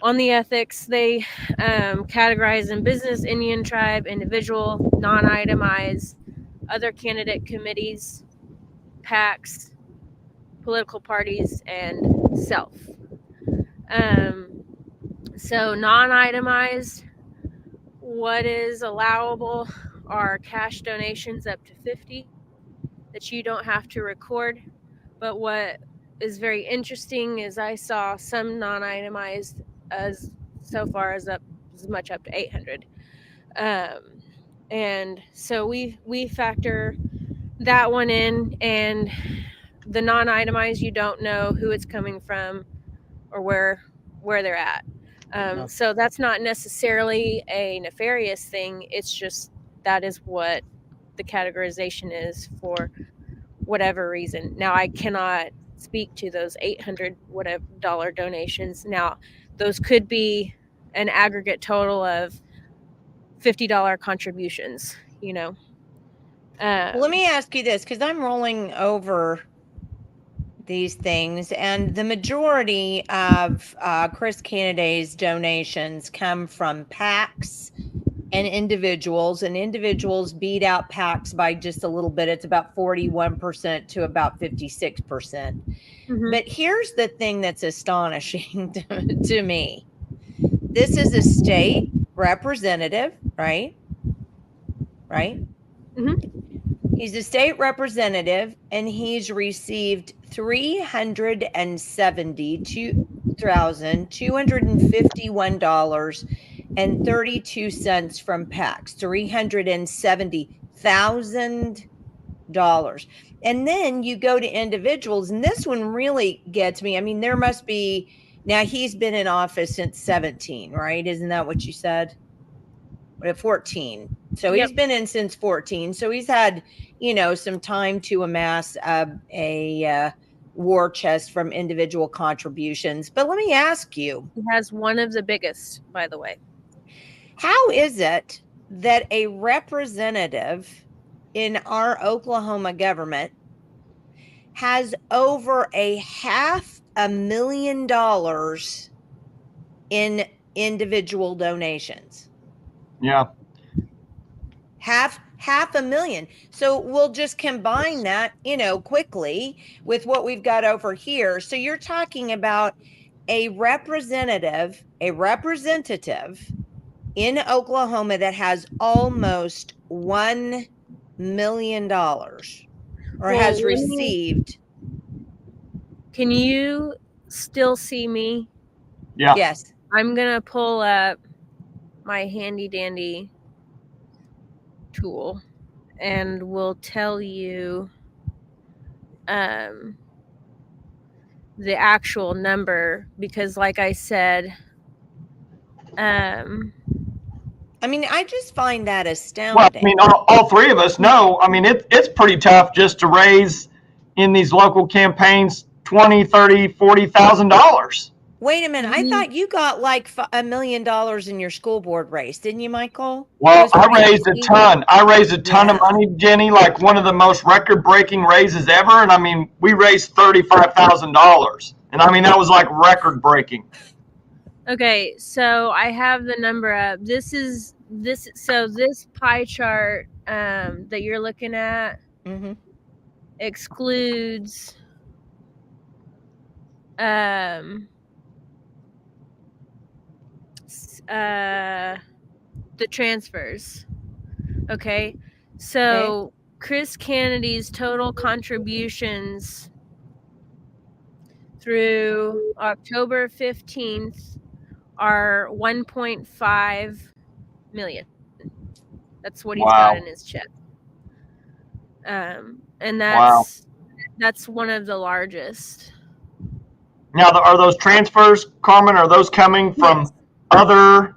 on the ethics, they categorize in business, Indian tribe, individual, non-itemized, other candidate committees, PACs, political parties, and self. So non-itemized, what is allowable are cash donations up to $50 that you don't have to record. But what is very interesting is I saw some non-itemized as so far as much up to $800. And so we factor that one in, and the non-itemized, you don't know who it's coming from or where they're at. So that's not necessarily a nefarious thing. It's just that is what the categorization is for whatever reason. Now, I cannot speak to those $800 donations. Now, those could be an aggregate total of $50 contributions, Well, let me ask you this, because I'm rolling over these things, and the majority of Chris Canada's donations come from PACs and individuals beat out PACs by just a little bit. It's about 41% to about 56%. But here's the thing that's astonishing to me. This is a state representative, right? He's a state representative, and he's received $372,251.32 from PACs. $370,000. And then you go to individuals, and this one really gets me. I mean, there must be, now he's been in office since 17, right? Isn't that what you said? 14. So he's been in since 14. So he's had, some time to amass a war chest from individual contributions. But let me ask you. He has one of the biggest, by the way. How is it that a representative in our Oklahoma government has over $500,000 in individual donations? Yeah. Half a million. So we'll just combine that, quickly with what we've got over here. So you're talking about a representative in Oklahoma that has almost $1 million has received. Can you still see me? Yeah. Yes. I'm going to pull up my handy dandy tool, and we'll tell you the actual number, because like I said, I just find that astounding. Well, I mean, all three of us know. I mean, it's pretty tough just to raise in these local campaigns $20,000, $30,000, $40,000. Wait a minute. I thought you got like $1 million in your school board race, didn't you, Michael? Well, I raised a ton. I raised a ton of money, Jenny, like one of the most record-breaking raises ever. And I mean, we raised $35,000. And I mean, that was like record-breaking. Okay, so I have the number up. This pie chart that you're looking at Mm-hmm. excludes the transfers. Okay, so Chris Kennedy's total contributions through October 15th are 1.5 million. That's what he's got Wow. in his check. And that's Wow. one of the largest. Now, are those transfers, Karmin? Are those coming from other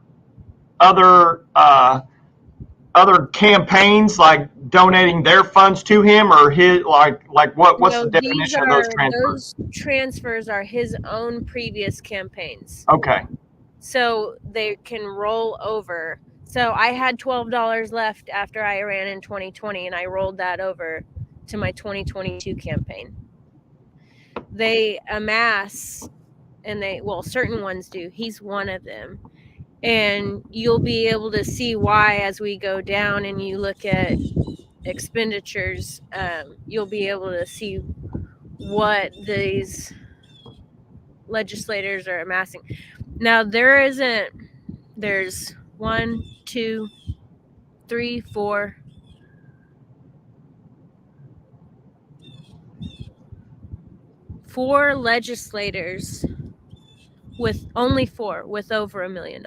other campaigns, like donating their funds to him, or his what's the definition of those transfers? Those transfers are his own previous campaigns. Okay. So they can roll over. So I had $12 left after I ran in 2020, and I rolled that over to my 2022 campaign. They amass, and certain ones do. He's one of them. And you'll be able to see why as we go down and you look at expenditures. You'll be able to see what these legislators are amassing. Now, there's 1, 2, 3, 4, 4 legislators with only 4 with over $1 million.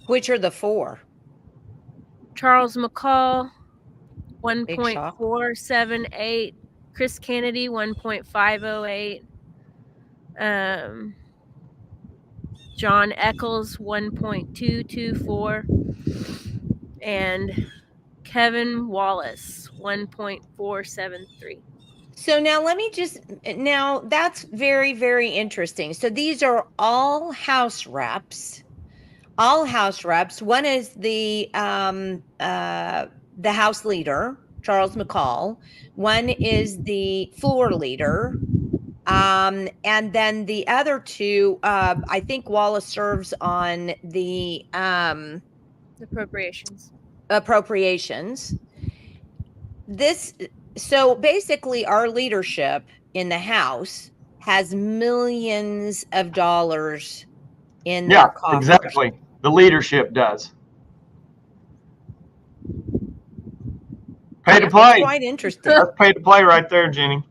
Which are the 4? Charles McCall, 1.478. Chris Kennedy, 1.508. John Eccles, 1.224. And Kevin Wallace, 1.473. So now that's very, very interesting. So these are all House reps. All House reps. One is the House leader, Charles McCall. One is the floor leader. And then the other 2, I think Wallace serves on the appropriations. So basically our leadership in the House has millions of dollars in their coffers. Exactly. The leadership does. Pay to play. Quite interesting. That's pay to play right there, Jenny.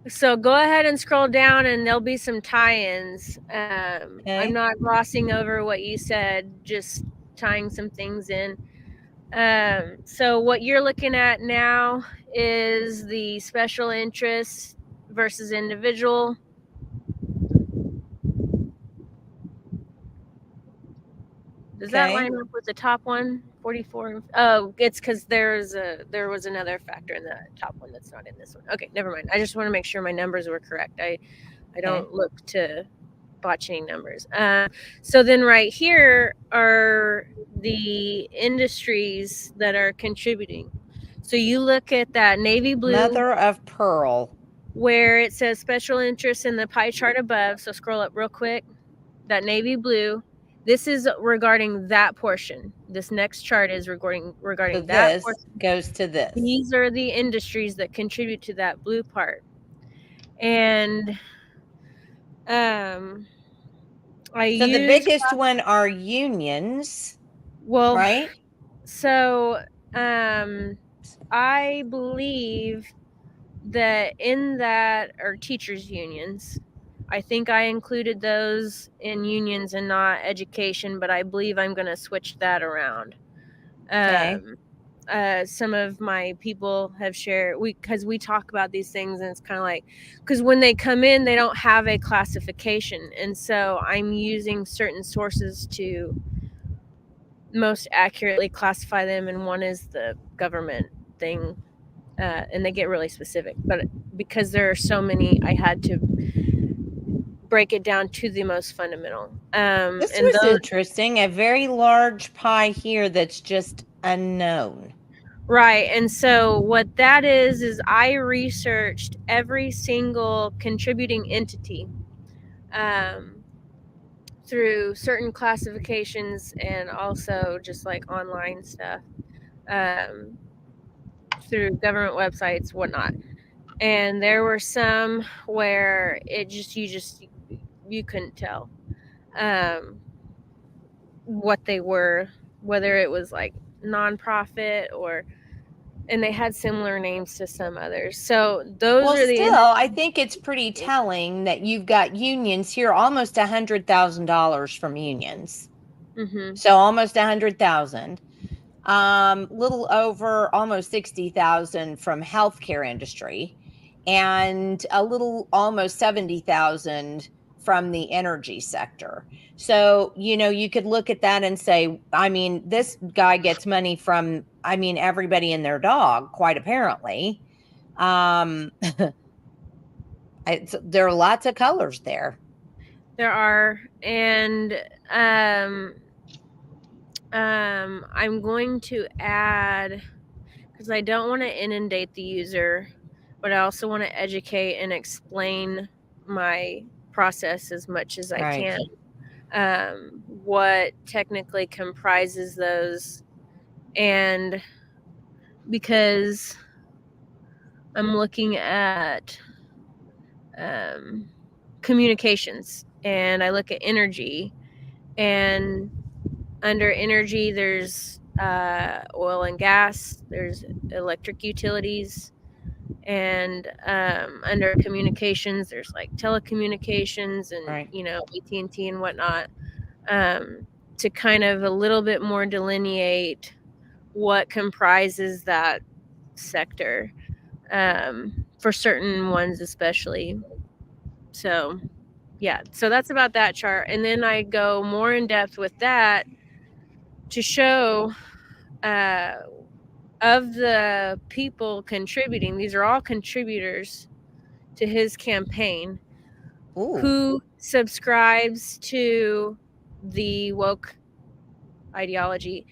So go ahead and scroll down and there'll be some tie-ins. I'm not glossing over what you said, just tying some things in. So what you're looking at now is the special interest versus individual. Does that line up with the top one? 44. Oh, it's because there was another factor in the top one that's not in this one. Okay, never mind. I just want to make sure my numbers were correct. I don't look to botch any numbers. So then right here are the industries that are contributing. So you look at that navy blue, mother of pearl, where it says special interest in the pie chart above. So scroll up real quick. That navy blue. This is regarding that portion. This next chart is regarding so that portion. Goes to this. These are the industries that contribute to that blue part. And the biggest one are unions. Well, right? So I believe that in that are teachers unions. I think I included those in unions and not education, but I believe I'm going to switch that around. Some of my people have shared, because we talk about these things, and it's kind of like, because when they come in, they don't have a classification. And so I'm using certain sources to most accurately classify them. And one is the government thing. And they get really specific. But because there are so many, I had to break it down to the most fundamental. This was interesting. A very large pie here that's just unknown. Right. And so what that is I researched every single contributing entity through certain classifications and also just like online stuff, through government websites, whatnot. And there were some where you couldn't tell what they were, whether it was like nonprofit and they had similar names to some others. So those Well, are the still, I think it's pretty telling that you've got unions here, almost $100,000 from unions. Mm-hmm. So almost 100,000. Little over almost 60,000 from healthcare industry, and a little almost 70,000 from the energy sector. So, you could look at that and say, I mean, this guy gets money from, everybody and their dog, quite apparently. There are lots of colors there. There are, and I'm going to add, because I don't want to inundate the user, but I also want to educate and explain my process as much as I Right. can. What technically comprises those, and because I'm looking at communications and I look at energy, and under energy there's oil and gas, there's electric utilities, and under communications there's like telecommunications and Right. AT&T and whatnot, to kind of a little bit more delineate what comprises that sector, for certain ones especially. So yeah, so that's about that chart, and then I go more in depth with that to show of the people contributing, these are all contributors to his campaign. Ooh. Who subscribes to the woke ideology.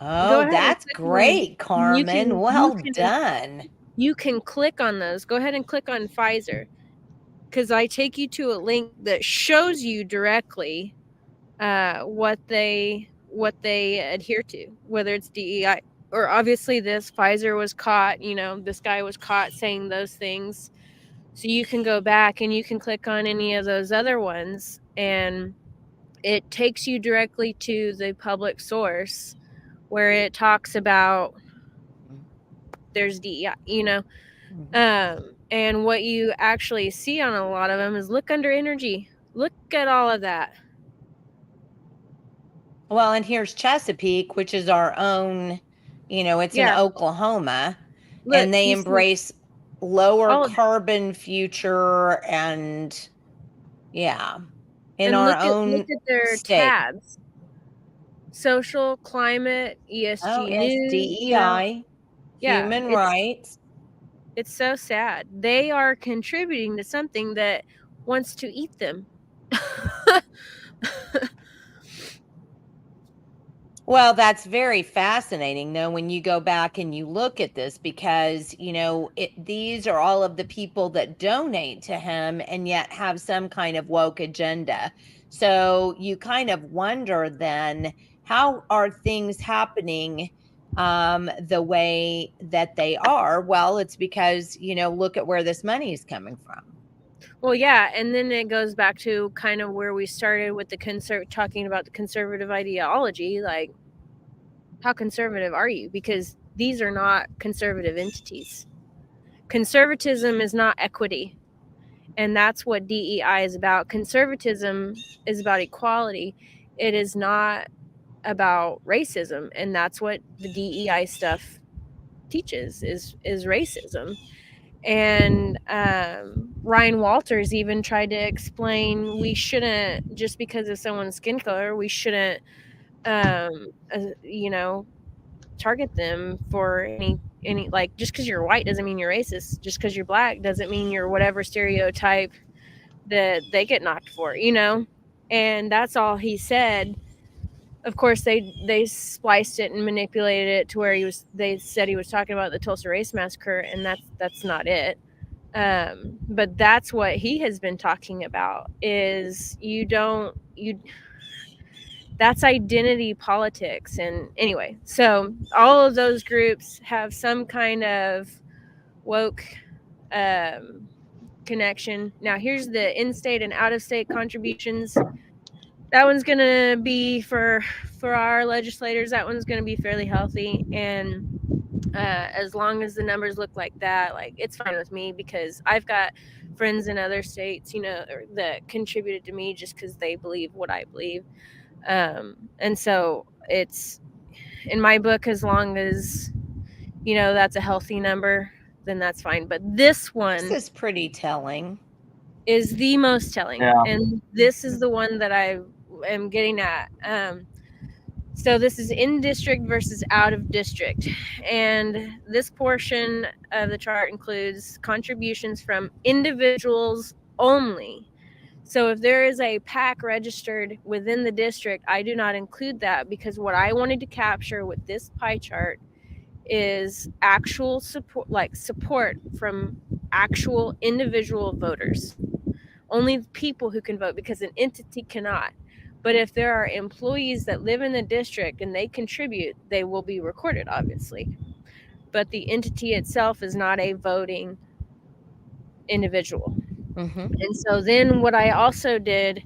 Oh, that's great, Karmin. Well done. You can click on those. Go ahead and click on Pfizer, because I take you to a link that shows you directly what they adhere to, whether it's DEI or obviously this Pfizer was caught. This guy was caught saying those things. So you can go back and you can click on any of those other ones, and it takes you directly to the public source where it talks about there's DEI, and what you actually see on a lot of them is look under energy. Look at all of that. Well, and here's Chesapeake, which is our own, it's in Oklahoma, Look, and they embrace lower carbon future and in and our look own at their state. tabs. Social, climate, ESG news, DEI, human rights. It's so sad. They are contributing to something that wants to eat them. Well, that's very fascinating, though, when you go back and you look at this, because, these are all of the people that donate to him and yet have some kind of woke agenda. So you kind of wonder then, how are things happening the way that they are? Well, it's because, look at where this money is coming from. Well, yeah, and then it goes back to kind of where we started with talking about the conservative ideology. Like, how conservative are you? Because these are not conservative entities. Conservatism is not equity, and that's what DEI is about. Conservatism is about equality. It is not about racism, and that's what the DEI stuff teaches is racism. And Ryan Walters even tried to explain we shouldn't, just because of someone's skin color, we shouldn't target them for any like, just because you're white doesn't mean you're racist, just because you're black doesn't mean you're whatever stereotype that they get knocked for, and that's all he said. Of course, they spliced it and manipulated it to where they said he was talking about the Tulsa Race Massacre, and that's not it. But that's what he has been talking about, is you don't that's identity politics. And anyway, so all of those groups have some kind of woke connection. Now here's the in-state and out-of-state contributions. That one's gonna be for our legislators. That one's gonna be fairly healthy, and as long as the numbers look like that, like, it's fine with me, because I've got friends in other states, that contributed to me just because they believe what I believe. And so it's, in my book, as long as that's a healthy number, then that's fine. But this one This is pretty telling. is the most telling, Yeah. and this is the one that I am getting at. So this is in district versus out of district, and this portion of the chart includes contributions from individuals only. So if there is a PAC registered within the district, I do not include that, because what I wanted to capture with this pie chart is actual support, like support from actual individual voters. Only people who can vote, because an entity cannot. But if there are employees that live in the district and they contribute, they will be recorded, obviously. But the entity itself is not a voting individual. Mm-hmm. And so then what I also did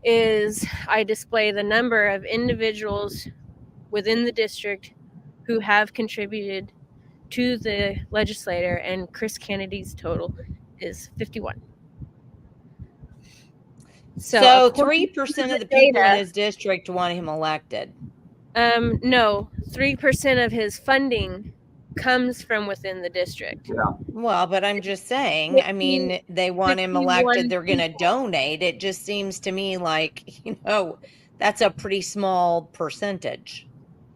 is I display the number of individuals within the district who have contributed to the legislator, and Chris Kennedy's total is 51. So 3% of the people in his district want him elected. No, 3% of his funding comes from within the district. Yeah. Well, but I'm just saying, I mean, they want him elected, they're going to donate. It just seems to me like, that's a pretty small percentage.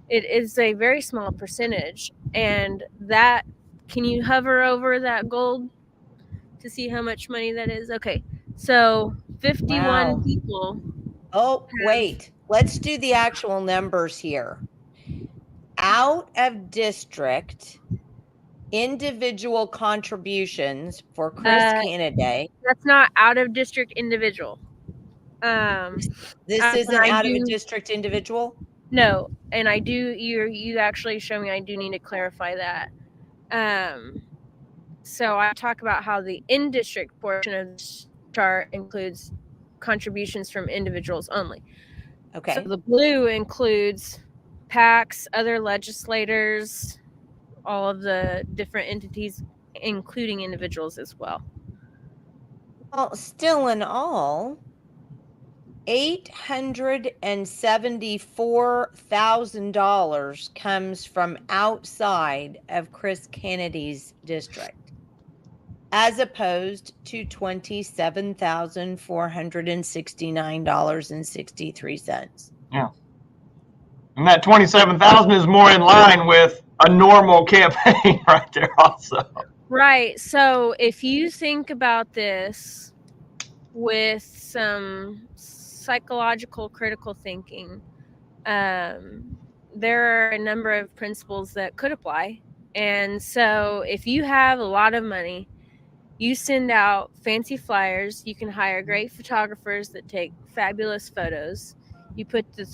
It is a very small percentage. And that, can you hover over that gold to see how much money that is? Okay. So 51 people. Oh, wait. Let's do the actual numbers here. Out of district, individual contributions for Chris Kennedy. That's not out of district individual. This isn't out of a district individual? No, and I do, you actually show me, I do need to clarify that. So I talk about how the in-district portion of this chart includes contributions from individuals only. Okay. So the blue includes PACs, other legislators, all of the different entities, including individuals as well. Well, still in all, $874,000 comes from outside of Chris Kennedy's district, as opposed to $27,469.63. Yeah. And that 27,000 is more in line with a normal campaign right there also. Right. So if you think about this with some psychological critical thinking, there are a number of principles that could apply. And so if you have a lot of money, you send out fancy flyers, you can hire great photographers that take fabulous photos. You put the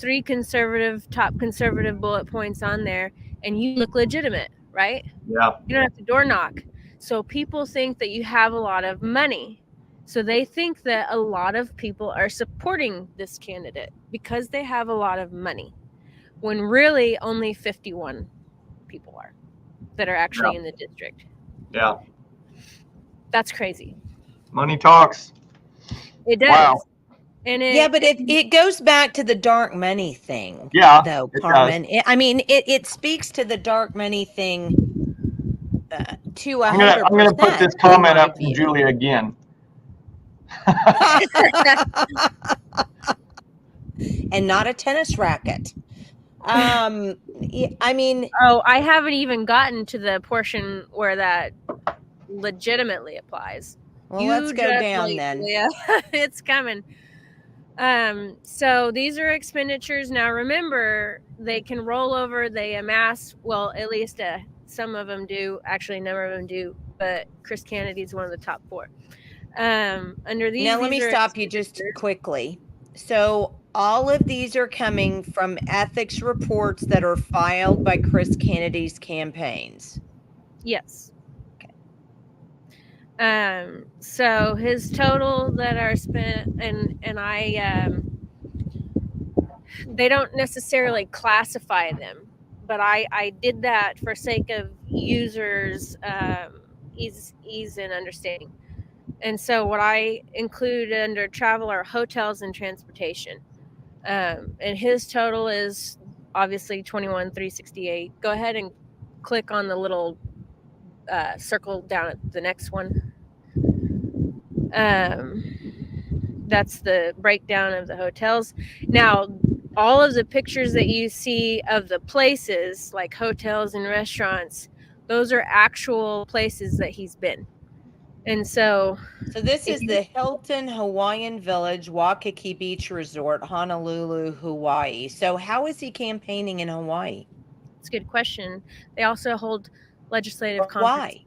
top conservative bullet points on there, and you look legitimate, right? Yeah. You don't have to door knock. So people think that you have a lot of money. So they think that a lot of people are supporting this candidate because they have a lot of money, when really only 51 people are that are actually in the district. Yeah. That's crazy. Money talks. It does. Wow. And but it goes back to the dark money thing. Yeah, though, Karmin. It speaks to the dark money thing to 100%. I'm gonna put this comment up from Julia again. And not a tennis racket. I haven't even gotten to the portion where that legitimately applies. Well, let's go down then. Yeah, it's coming. So these are expenditures. Now remember, they can roll over, they amass, well, at least some of them do, actually a number of them do, but Chris Kennedy is one of the top 4. Under these, now let me stop you just quickly. So all of these are coming from ethics reports that are filed by Chris Kennedy's campaigns. Yes. So his total that are spent, and I they don't necessarily classify them, but I did that for sake of users ease and understanding. And so what I include under travel are hotels and transportation. And his total is obviously 21,368. Go ahead and click on the little circle down at the next one. That's the breakdown of the hotels. Now, all of the pictures that you see of the places, like hotels and restaurants, those are actual places that he's been. And so this is the Hilton Hawaiian Village, Waikiki Beach Resort, Honolulu, Hawaii. So how is he campaigning in Hawaii? It's a good question. They also hold legislative But conferences.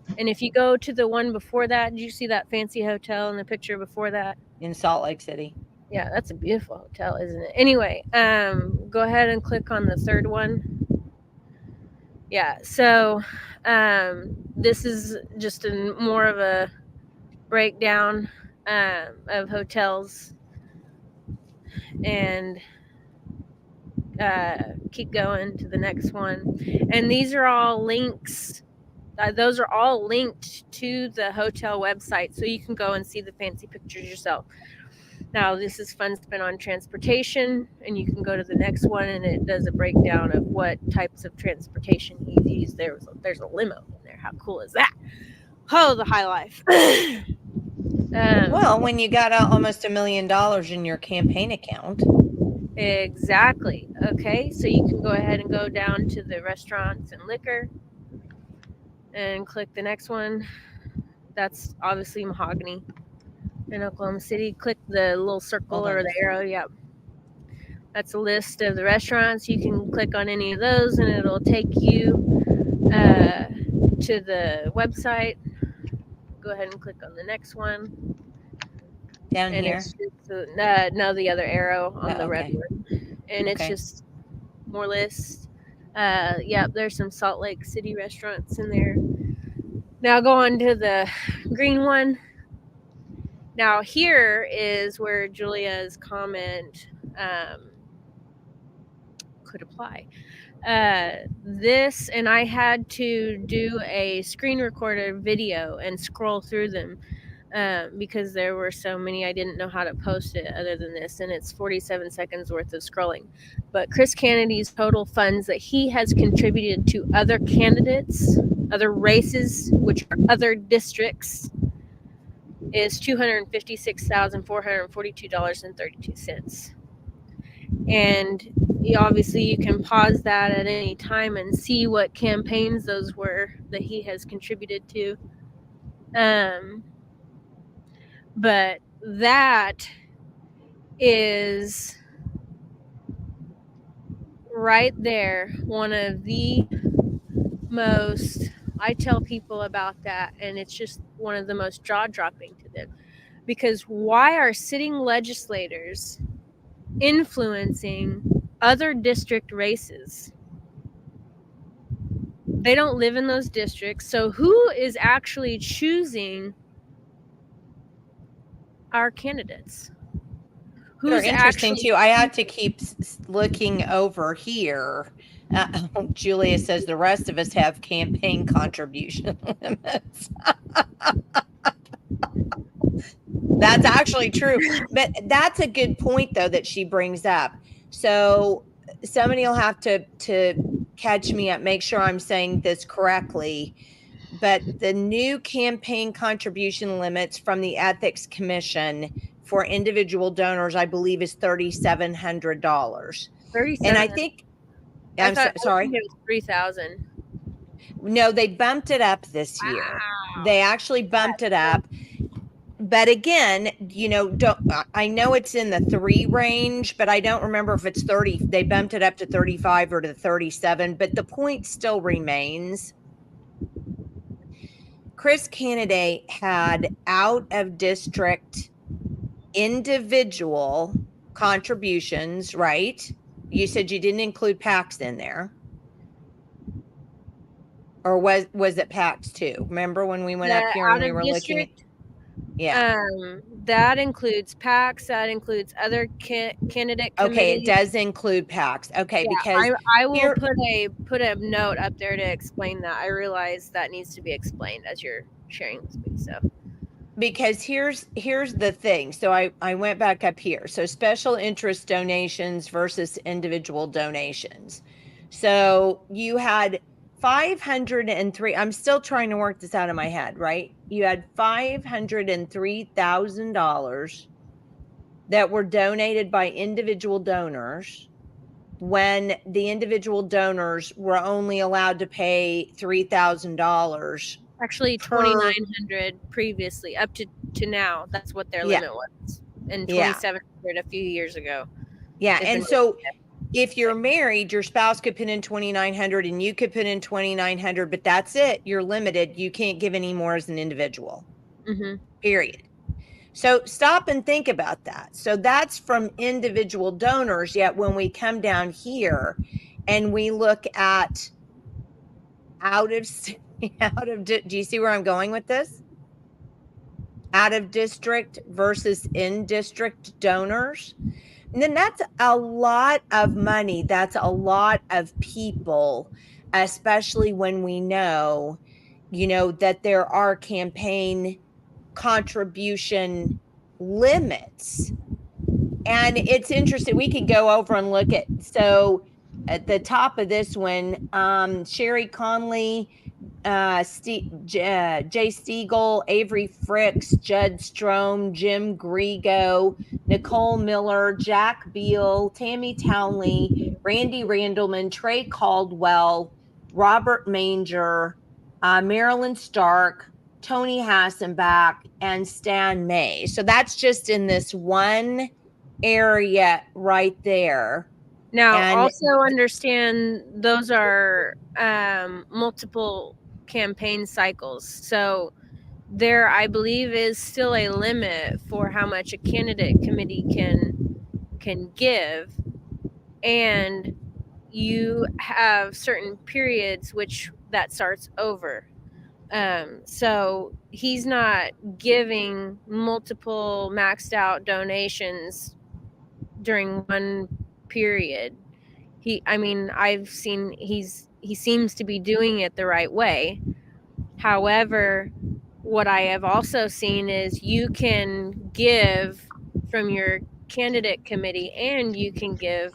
why? And if you go to the one before that, did you see that fancy hotel in the picture before that? In Salt Lake City. Yeah, that's a beautiful hotel, isn't it? Anyway, go ahead and click on the third one. Yeah, so this is just more of a breakdown of hotels, and keep going to the next one. And these are all links. Those are all linked to the hotel website, so you can go and see the fancy pictures yourself. Now, this is fun spent on transportation, and you can go to the next one, and it does a breakdown of what types of transportation he's used. There's a limo in there. How cool is that? Oh, the high life. Well, when you got almost $1 million in your campaign account. Exactly. Okay, so you can go ahead and go down to the restaurants and liquor and click the next one. That's obviously Mahogany in Oklahoma City. Click the little circle or the arrow. Yep. That's a list of the restaurants. You can click on any of those and it'll take you to the website. Go ahead and click on the next one. Down and here? It's just, no, the other arrow on the red one. And it's just more lists. Yeah, there's some Salt Lake City restaurants in there. Now go on to the green one. Now here is where Julia's comment could apply. This, and I had to do a screen recorder video and scroll through them because there were so many I didn't know how to post it other than this, and it's 47 seconds worth of scrolling. But Chris Kennedy's total funds that he has contributed to other candidates, other races, which are other districts, is $256,442.32. And obviously you can pause that at any time and see what campaigns those were that he has contributed to. But that is right there one of the most, I tell people about that, and it's just one of the most jaw-dropping to them, because why are sitting legislators influencing other district races? They don't live in those districts, so who is actually choosing our candidates? Who's interesting too. I had to keep looking over here. Julia says the rest of us have campaign contribution limits. That's actually true. But that's a good point, though, that she brings up. So somebody will have to catch me up, make sure I'm saying this correctly. But the new campaign contribution limits from the Ethics Commission for individual donors, I believe, is $3,700. And I think, I think it was 3,000. No, they bumped it up this year. Wow. They actually bumped it up. But again, I know it's in the 3 range, but I don't remember if it's 30. They bumped it up to 35 or to 37. But the point still remains. Chris Kennedy had out of district individual contributions, right? You said you didn't include PACs in there. Or was it PACs too? Remember when we went up here and we were looking at, yeah. That includes PACs, that includes other candidate committees. Okay, it does include PACs. Okay, Yeah, because I will put a note up there to explain that. I realize that needs to be explained as you're sharing with me. So because here's the thing. So I went back up here. So special interest donations versus individual donations. So you had 503. I'm still trying to work this out in my head, right? You had $503,000 that were donated by individual donors when the individual donors were only allowed to pay $3,000. Actually, 2,900 previously, up to now. That's what their limit was, and 2,700 a few years ago. Yeah, and so if you're married, your spouse could put in 2,900, and you could put in 2,900, but that's it. You're limited. You can't give any more as an individual. Period. So stop and think about that. So that's from individual donors. Yet when we come down here and we look at do you see where I'm going with this? Out of district versus in district donors. And then that's a lot of money. That's a lot of people, especially when we know, that there are campaign contribution limits. And it's interesting. We could go over and look at, so at the top of this one, Sherry Conley, Jay Stiegel, Avery Fricks, Judd Strom, Jim Grigo, Nicole Miller, Jack Beal, Tammy Townley, Randy Randleman, Trey Caldwell, Robert Manger, Marilyn Stark, Tony Hassenbach, and Stan May. So that's just in this one area right there. Now, also understand those are multiple campaign cycles. So there, I believe, is still a limit for how much a candidate committee can give, and you have certain periods which that starts over. So he's not giving multiple maxed out donations during one period. I've seen he seems to be doing it the right way. However, what I have also seen is you can give from your candidate committee and you can give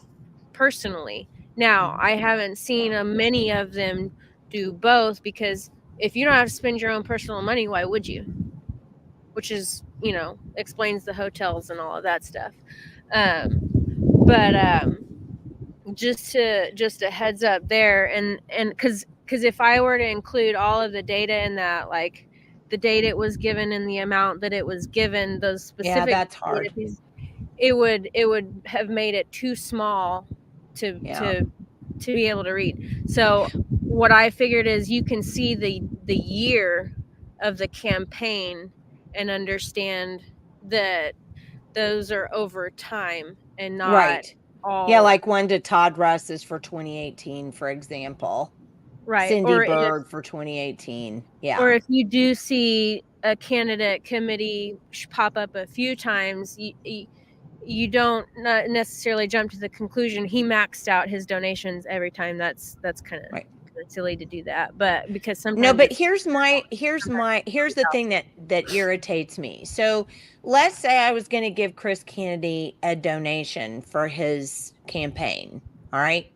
personally. Now, I haven't seen many of them do both, because if you don't have to spend your own personal money, why would you? Which is, explains the hotels and all of that stuff. But just a heads up there, and because if I were to include all of the data in that, like the date it was given and the amount that it was given, those specific, that's hard. It would have made it too small to be able to read. So what I figured is you can see the year of the campaign and understand that those are over time and not right. all. Yeah, like one to Todd Russ is for 2018, for example. Right. Cindy Bird for 2018. Yeah. Or if you do see a candidate committee pop up a few times, you don't not necessarily jump to the conclusion he maxed out his donations every time. That's kind of silly to do that, but because sometimes but here's the thing that irritates me. So let's say I was going to give Chris Kennedy a donation for his campaign. All right.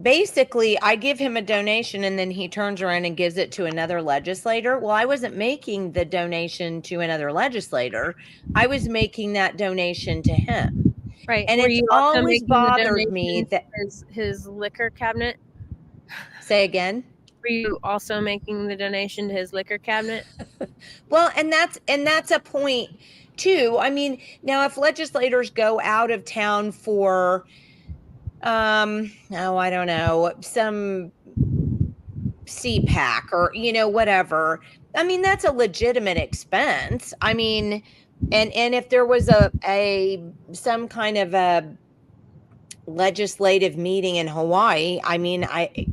Basically, I give him a donation and then he turns around and gives it to another legislator. Well, I wasn't making the donation to another legislator. I was making that donation to him. Right. And it's always bothered me that his liquor cabinet. Say again? Were you also making the donation to his liquor cabinet? Well, and that's a point too. I mean, now if legislators go out of town for I don't know, some CPAC or whatever, I mean, that's a legitimate expense. I mean, And if there was some kind of a legislative meeting in Hawaii, I mean,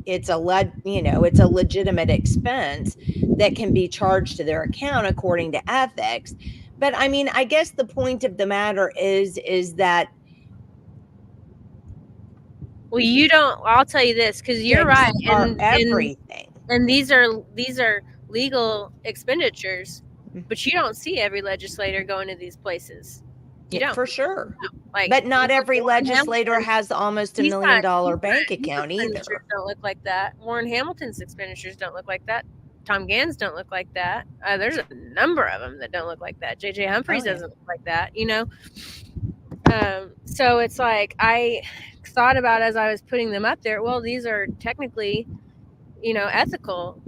it's a legitimate expense that can be charged to their account according to ethics. But I mean, I guess the point of the matter is that Well, you don't. I'll tell you this, because you're right, are everything. and these are legal expenditures, but you don't see every legislator going to these places. You don't, for sure. like, But not every Warren legislator Hamilton, has almost $1 he's million not- bank his account expenditures either. don't look like that. Warren Hamilton's expenditures don't look like that. Tom Gann's don't look like that. There's a number of them that don't look like that. J.J. Humphries doesn't look like that, you know? So it's like, I thought about as I was putting them up there, well, these are technically, you know, ethical.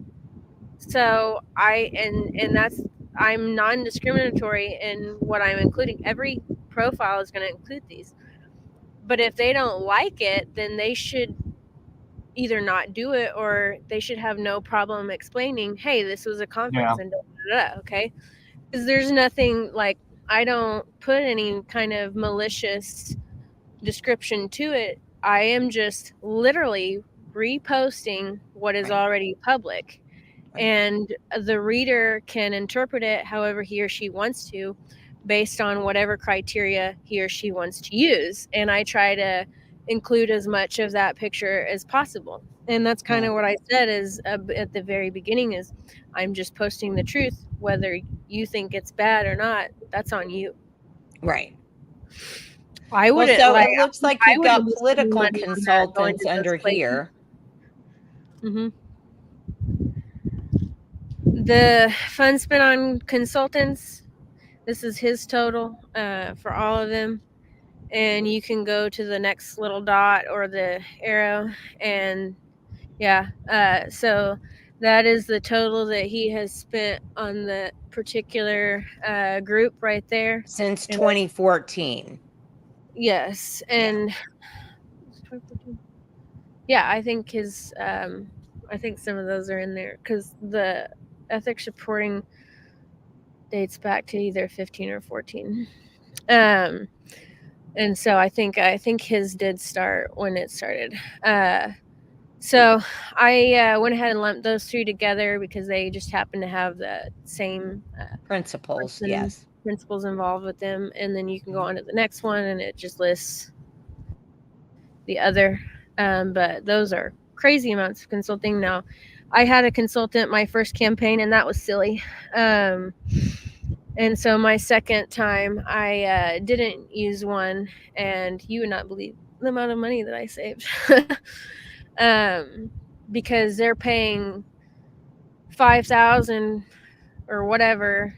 So I'm non-discriminatory in what I'm including. Every profile is going to include these. But if they don't like it, then they should either not do it, or they should have no problem explaining, hey, this was a conference and okay? Because there's nothing, like, I don't put any kind of malicious description to it. I am just literally reposting what is already public. And the reader can interpret it however he or she wants to, based on whatever criteria he or she wants to use. And I try to include as much of that picture as possible. And that's kind of what I said is at the very beginning is, I'm just posting the truth. Whether you think it's bad or not, that's on you. Right. I wouldn't. So it looks like you've got political consultants under here. Mm-hmm. The fund spent on consultants, this is his total for all of them. And you can go to the next little dot or the arrow, and so that is the total that he has spent on the particular group right there since 2014. Yes. And I think his I think some of those are in there, because the ethics reporting dates back to either 15 or 14. And so I think his did start when it started. So I went ahead and lumped those three together because they just happen to have the same principles involved with them. And then you can go on to the next one and it just lists the other. But those are crazy amounts of consulting. Now, I had a consultant my first campaign, and that was silly. And so my second time, I didn't use one, and you would not believe the amount of money that I saved. Because they're paying $5,000 or whatever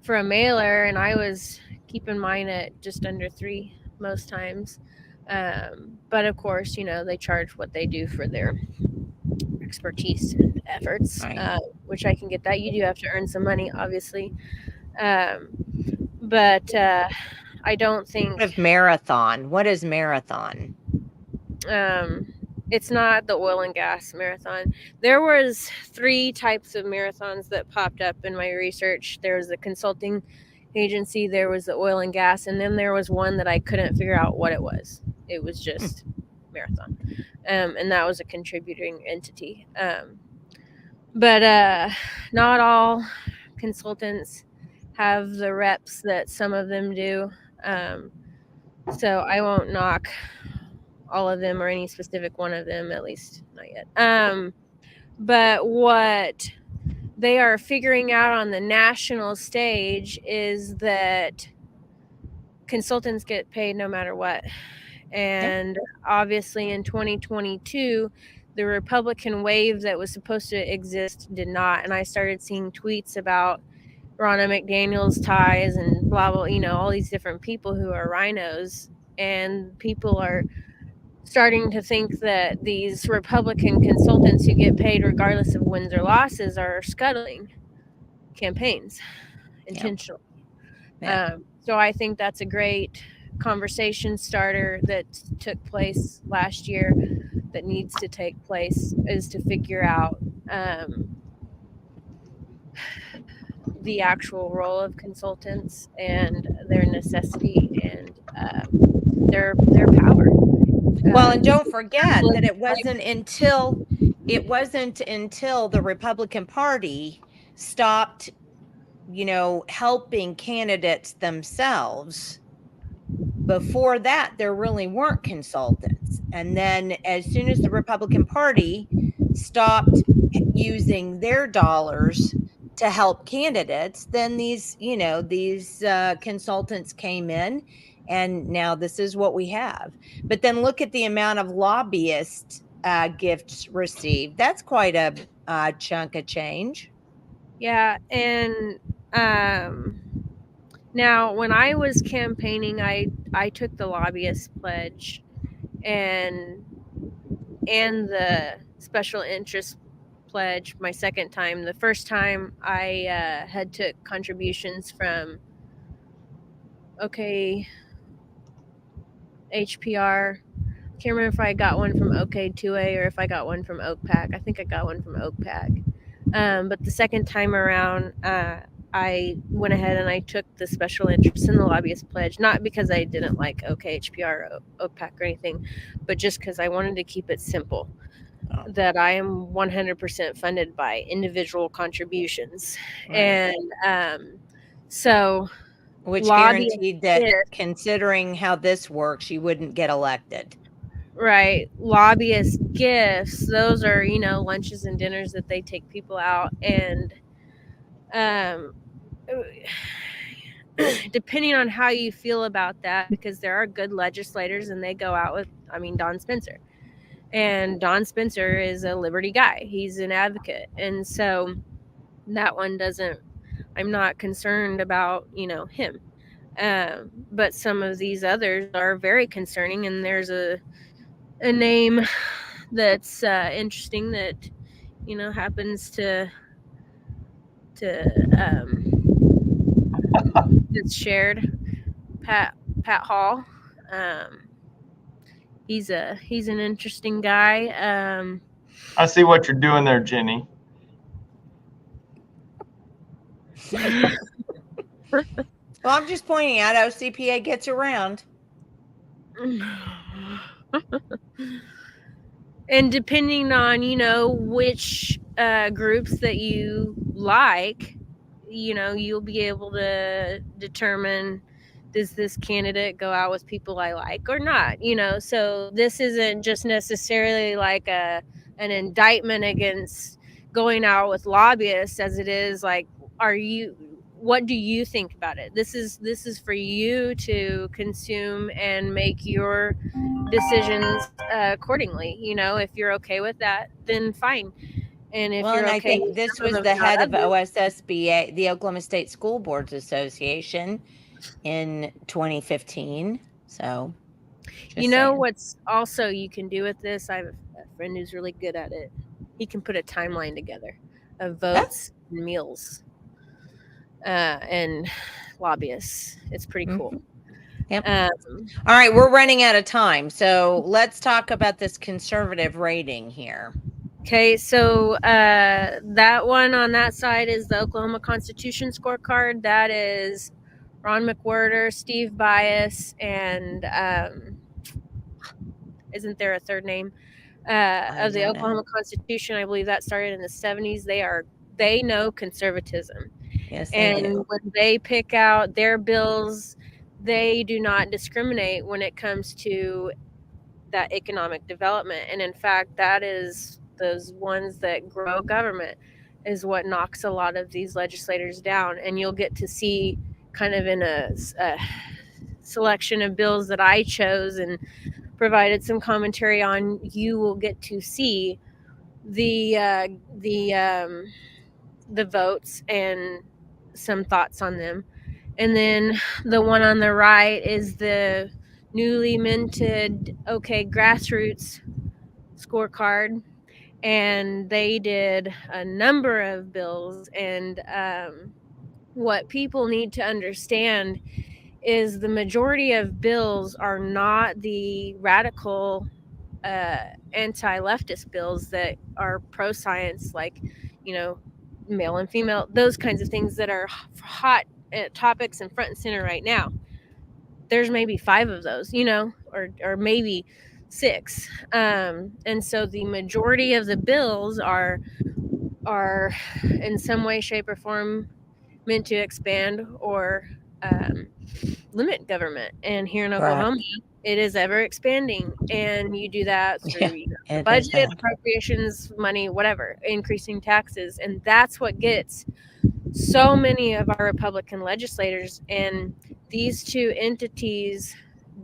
for a mailer, and I was keeping mine at just under $3,000 most times. But of course, you know, they charge what they do for their expertise and efforts, which I can get that. You do have to earn some money, obviously. But I don't think of marathon. What is marathon? It's not the oil and gas marathon. There was 3 types of marathons that popped up in my research. There was the consulting agency, there was the oil and gas, and then there was one that I couldn't figure out what it was. It was just marathon. And that was a contributing entity. But not all consultants have the reps that some of them do. So I won't knock all of them or any specific one of them, at least not yet. But what they are figuring out on the national stage is that consultants get paid no matter what. And obviously in 2022, the Republican wave that was supposed to exist did not. And I started seeing tweets about Ronna McDaniel's ties and blah, blah, you know, all these different people who are rhinos. And people are starting to think that these Republican consultants who get paid regardless of wins or losses are scuttling campaigns intentionally. So I think that's a great conversation starter that took place last year that needs to take place, is to figure out the actual role of consultants and their necessity and their power. Well, and don't forget that it like- wasn't until the Republican Party stopped, helping candidates themselves. Before that, there really weren't consultants. And then as soon as the Republican Party stopped using their dollars to help candidates, then these consultants came in, and now this is what we have. But then look at the amount of lobbyist gifts received. That's quite a chunk of change. Yeah, and now when I was campaigning, I took the lobbyist pledge and the special interest pledge my second time. The first time I had took contributions from HPR. Can't remember if I got one from OK2A or if I got one from OakPack. I think I got one from OakPack. But the second time around, I went ahead and I took the special interest in the lobbyist pledge, not because I didn't like HPR or OakPack or anything, but just because I wanted to keep it simple. That I am 100% funded by individual contributions. Right. And so Which lobbyist guaranteed that, gifts, considering how this works, you wouldn't get elected. right, lobbyist gifts, those are, lunches and dinners that they take people out, and depending on how you feel about that, because there are good legislators and they go out with, Don Spencer. And Don Spencer is a liberty guy. He's an advocate. And so that one doesn't, I'm not concerned about, him. But some of these others are very concerning. And there's a name that's interesting that, happens to it's shared. Pat Hall. He's an interesting guy. I see what you're doing there, Jenny. Well, I'm just pointing out OCPA gets around. And depending on, which groups that you like, you'll be able to determine, does this candidate go out with people I like or not? So this isn't just necessarily like an indictment against going out with lobbyists, as it is like, what do you think about it? This is for you to consume and make your decisions accordingly. If you're okay with that, then fine. And if you're and okay, I think this was the head of OSSBA, the Oklahoma State School Boards Association, in 2015. So, what's also you can do with this? I have a friend who's really good at it. He can put a timeline together of votes and meals and lobbyists. It's pretty cool. Yep. All right, we're running out of time, so let's talk about this conservative rating here. Okay, so that one on that side is the Oklahoma Constitution scorecard. That is Ron McWhorter, Steve Bias, and isn't there a third name of the Oklahoma Constitution? I believe that started in the 70s. They know conservatism. Yes, they do. When they pick out their bills, they do not discriminate when it comes to that economic development. And in fact, that is those ones that grow government is what knocks a lot of these legislators down. And you'll get to see kind of in a selection of bills that I chose and provided some commentary on, you will get to see the votes and some thoughts on them. And then the one on the right is the newly minted grassroots scorecard, and they did a number of bills. And what people need to understand is the majority of bills are not the radical anti-leftist bills that are pro-science, like male and female, those kinds of things that are hot topics and front and center right now. There's maybe 5 of those, or maybe 6. And so the majority of the bills are in some way, shape, or form meant to expand or limit government. And here in Oklahoma, it is ever expanding, and you do that through the budget, appropriations, money, whatever, increasing taxes, and that's what gets so many of our Republican legislators. And these two entities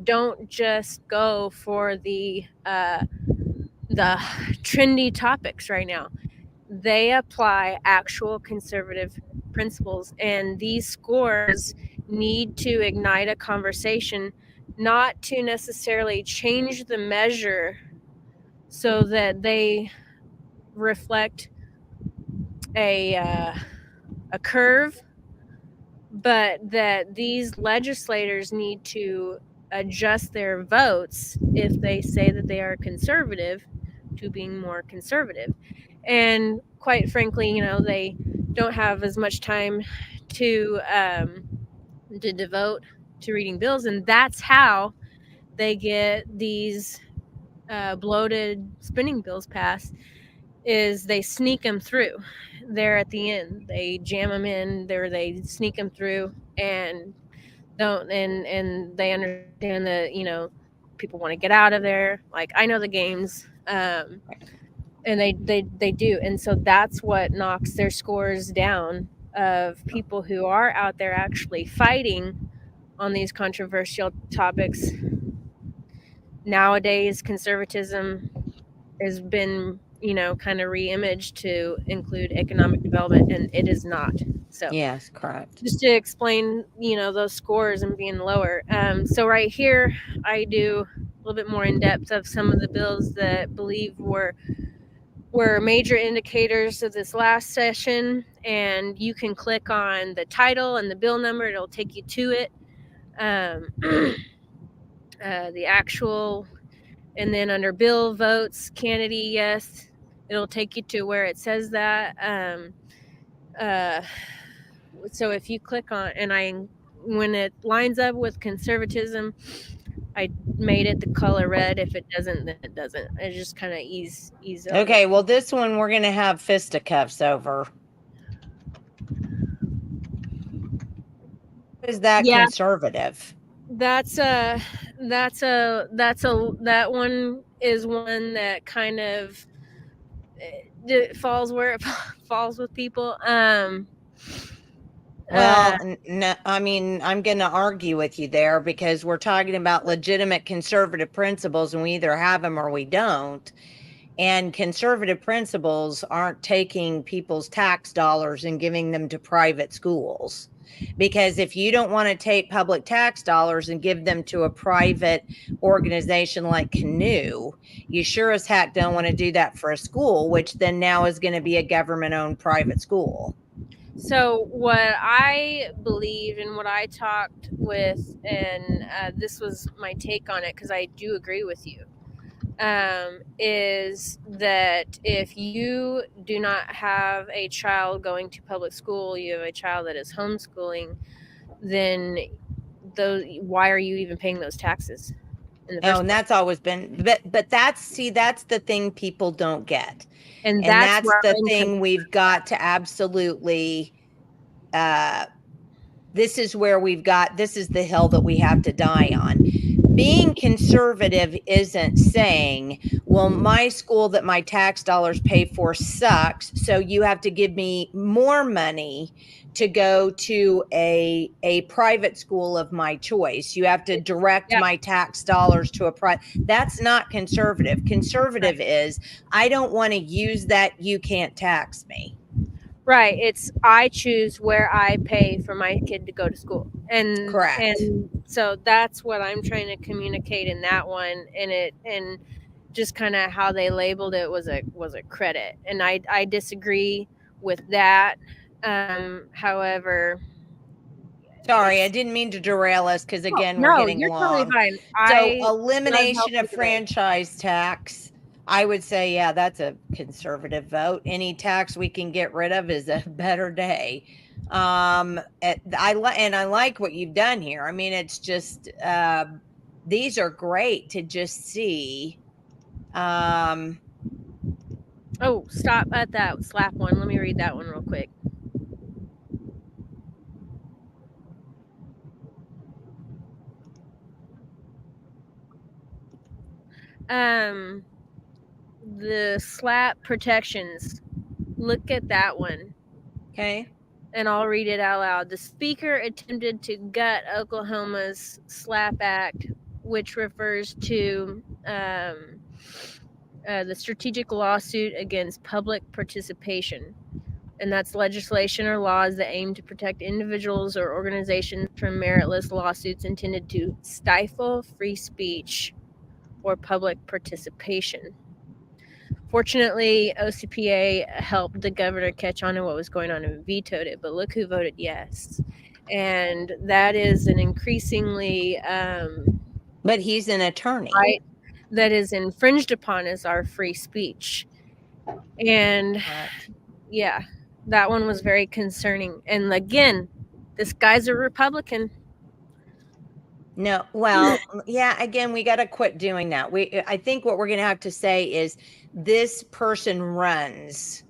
don't just go for the trendy topics right now. They apply actual conservative principles, and these scores need to ignite a conversation, not to necessarily change the measure so that they reflect a curve, but that these legislators need to adjust their votes if they say that they are conservative to being more conservative. And quite frankly, they don't have as much time to devote to reading bills, and that's how they get these bloated spending bills passed. Is they sneak them through there at the end. They jam them in there, they sneak them through, and don't and they understand that people want to get out of there. Like, I know the games, and they do, and so that's what knocks their scores down of people who are out there actually fighting on these controversial topics. Nowadays, conservatism has been kind of re-imaged to include economic development, and it is not. So yes, correct. Just to explain those scores and being lower. So right here I do a little bit more in depth of some of the bills that believe were major indicators of this last session, and you can click on the title and the bill number. It'll take you to it. The actual, and then under bill votes, candidate, yes, it'll take you to where it says that. So if you click on, and when it lines up with conservatism, I made it the color red. If it doesn't, then it doesn't. I just kind of ease over. Okay, well, this one we're gonna have fisticuffs over. Is that conservative? That one is one that kind of it falls where it falls with people. Well, no, I mean, I'm going to argue with you there, because we're talking about legitimate conservative principles, and we either have them or we don't. And conservative principles aren't taking people's tax dollars and giving them to private schools. Because if you don't want to take public tax dollars and give them to a private organization like Canoe, you sure as heck don't want to do that for a school, which then now is going to be a government-owned private school. So what I believe and what I talked with, and this was my take on it, because I do agree with you, is that if you do not have a child going to public school, you have a child that is homeschooling, then why are you even paying those taxes? And that's always been, but that's the thing people don't get. And that's the thing we've got to absolutely, this is the hill that we have to die on. Being conservative isn't saying, well, my school that my tax dollars pay for sucks, so you have to give me more money to go to a private school of my choice. You have to direct my tax dollars to a private. That's not conservative. Conservative is, I don't want to use that. You can't tax me. Right. It's, I choose where I pay for my kid to go to school. And correct. And so that's what I'm trying to communicate in that one. And just kind of how they labeled it was a credit. And I disagree with that. However, sorry, I didn't mean to derail us, because again, we're getting you're long. Totally fine. So elimination of franchise tax I would say, yeah, that's a conservative vote. Any tax we can get rid of is a better day. I like what you've done here. I mean, it's just these are great to just see. Oh, stop at that slap one. Let me read that one real quick. The slap protections. Look at that one. Okay. And I'll read it out loud. The speaker attempted to gut Oklahoma's SLAPP Act, which refers to the strategic lawsuit against public participation. And that's legislation or laws that aim to protect individuals or organizations from meritless lawsuits intended to stifle free speech or public participation. Fortunately, OCPA helped the governor catch on to what was going on and vetoed it, but look who voted yes. And that is an increasingly But he's an attorney. right that is infringed upon as our free speech. And Correct. yeah, that one was very concerning. And again, this guy's a Republican. No, well, yeah, again, we got to quit doing that. I think what we're going to have to say is this person runs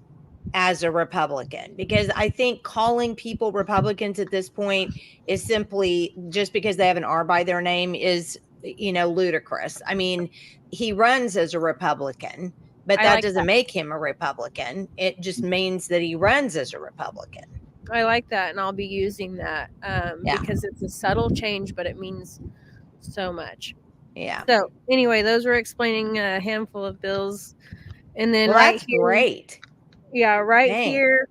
as a Republican, because I think calling people Republicans at this point is simply just because they have an R by their name is, ludicrous. I mean, he runs as a Republican, but that doesn't make him a Republican. It just means that he runs as a Republican. I like that, and I'll be using that because it's a subtle change, but it means so much. Yeah. So anyway, those were explaining a handful of bills, and then that's here, great. Yeah, here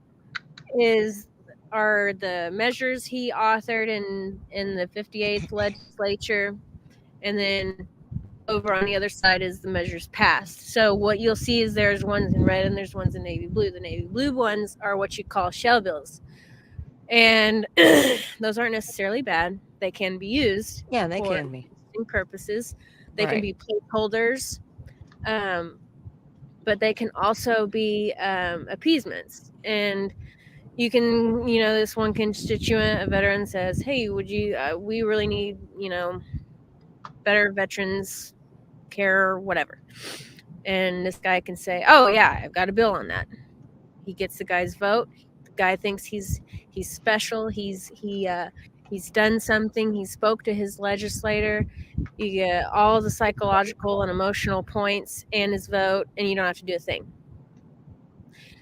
are the measures he authored in the 58th legislature, and then over on the other side is the measures passed. So what you'll see is there's ones in red and there's ones in navy blue. The navy blue ones are what you call shell bills. And those aren't necessarily bad. They can be used. Yeah, they can be. Purposes. They can be placeholders, but they can also be appeasements. And you can, this one constituent, a veteran, says, "Hey, would you? We really need, better veterans care or whatever." And this guy can say, "Oh yeah, I've got a bill on that." He gets the guy's vote. The guy thinks he's special. He's done something. He spoke to his legislator. You get all the psychological and emotional points and his vote, and you don't have to do a thing.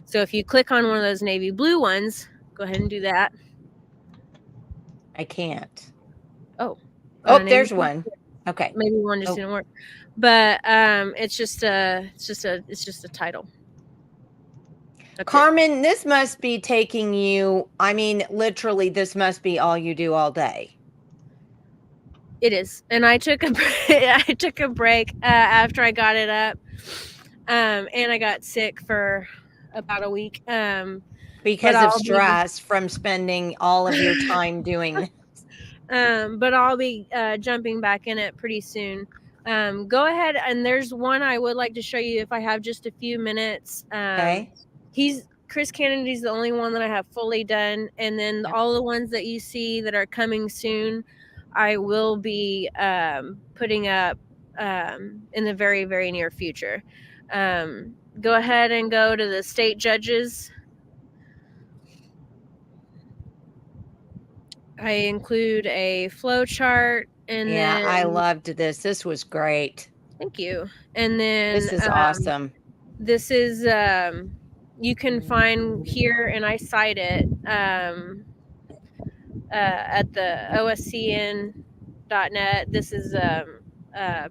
So if you click on one of those navy blue ones, go ahead and do that. I can't. Oh, there's one. Okay, maybe one just didn't work, but it's just a title. Karmin, this must be taking you, I mean, literally, this must be all you do all day. It is. And I took a break after I got it up. And I got sick for about a week. Because of stress from spending all of your time doing this. But I'll be jumping back in it pretty soon. Go ahead, and there's one I would like to show you if I have just a few minutes. Okay. Chris Kennedy's the only one that I have fully done, and then all the ones that you see that are coming soon, I will be putting up in the very, very near future. Go ahead and go to the state judges. I include a flow chart, and then I loved this. This was great. Thank you. And then this is awesome. This is you can find here, and I cite it at the oscn.net. This is a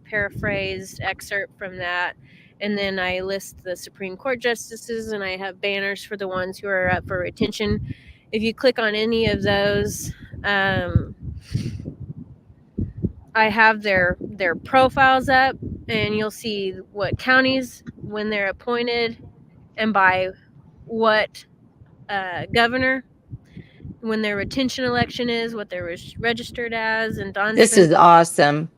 paraphrased excerpt from that. And then I list the Supreme Court justices, and I have banners for the ones who are up for retention. If you click on any of those, I have their profiles up, and you'll see what counties, when they're appointed, and by what governor, when their retention election is, what they're registered as. And this is awesome.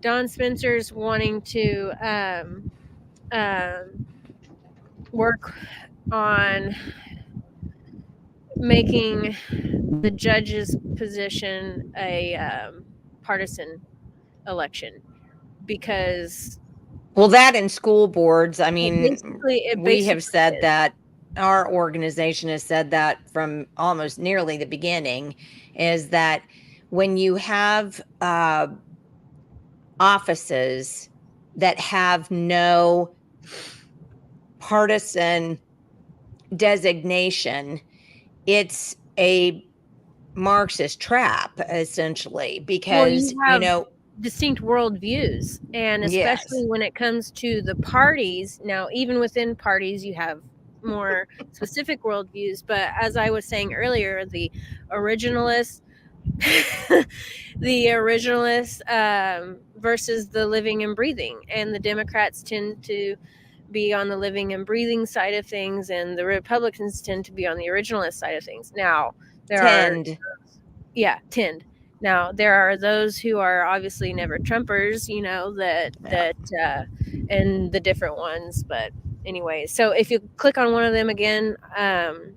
Don Spencer's wanting to work on making the judge's position a partisan election, because Well, that in school boards, I mean, it we have basically said is. that, our organization has said that from almost nearly the beginning, is that when you have offices that have no partisan designation, it's a Marxist trap, essentially, Well, because, you have distinct worldviews, and yes, especially when it comes to the parties. Now, even within parties, you have more specific worldviews. But as I was saying earlier, the originalists, versus the living and breathing, and the Democrats tend to be on the living and breathing side of things, and the Republicans tend to be on the originalist side of things. Now, there are tend. Now, there are those who are obviously never Trumpers, and the different ones. But anyway, so if you click on one of them again,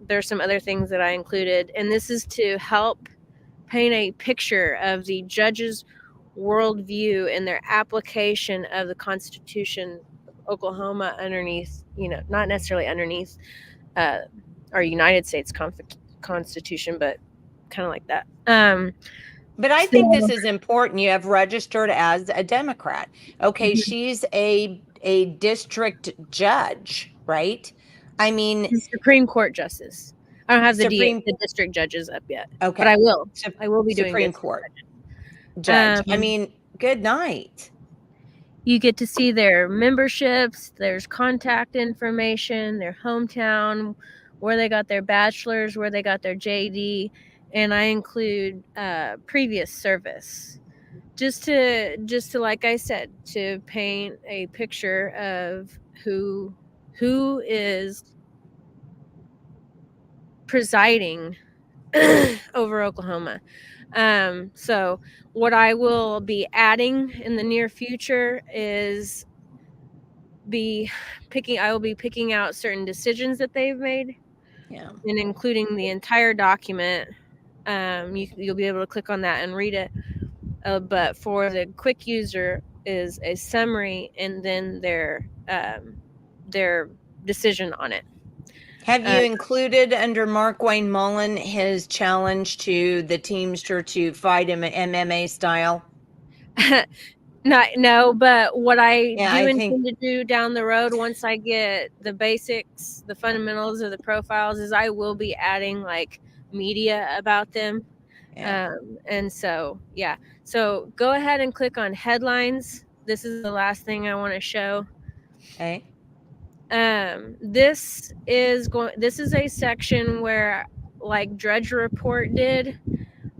there's some other things that I included, and this is to help paint a picture of the judge's worldview and their application of the Constitution of Oklahoma underneath, not necessarily underneath our United States Constitution, but kind of like that. But I think this is important. You have registered as a Democrat. Okay, Mhm. she's a district judge, right? I mean, Supreme Court justice. I don't have Supreme. the district judges up yet, Okay, but I will. I will be doing Supreme this. Court judge. I Um, mean, good night. You get to see their memberships. There's contact information, their hometown, where they got their bachelor's, where they got their JD, and I include previous service, just to like I said, to paint a picture of who is presiding over Oklahoma. So what I will be adding in the near future is I will be picking out certain decisions that they've made, and including the entire document. You'll be able to click on that and read it. But for the quick user is a summary and then their decision on it. Have you included under Mark Wayne Mullen his challenge to the Teamster to fight him MMA style? No, but what I Yeah, intend to do down the road, once I get the basics, the fundamentals of the profiles, is I will be adding like media about them. And so, so go ahead and click on headlines. This is the last thing I want to show. Okay. This is a section where, like Drudge Report did,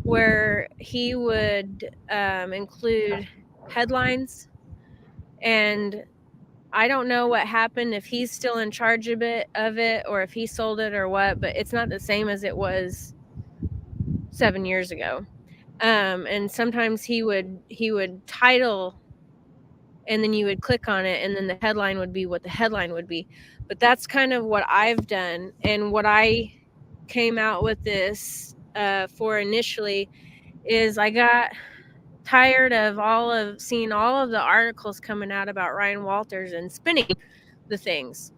where he would include headlines. And I don't know what happened, if he's still in charge of it, or if he sold it or what, but it's not the same as it was 7 years ago. And sometimes he would title, and then you would click on it, and then the headline would be what the headline would be. But that's kind of what I've done, and what I came out with this for initially is I got tired of seeing all of the articles coming out about Ryan Walters and spinning the things.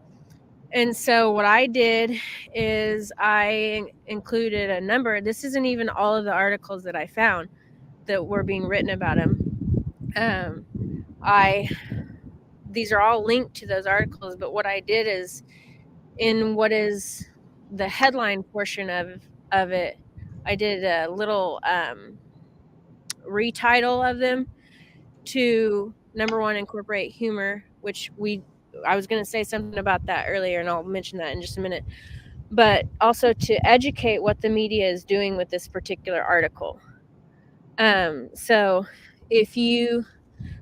And so what I did is I included a number. This isn't even all of the articles that I found that were being written about him. These are all linked to those articles, but what I did is, in what is the headline portion of it, I did a little retitle of them to, number one, incorporate humor, which I was going to say something about that earlier, and I'll mention that in just a minute, but also to educate what the media is doing with this particular article. So if you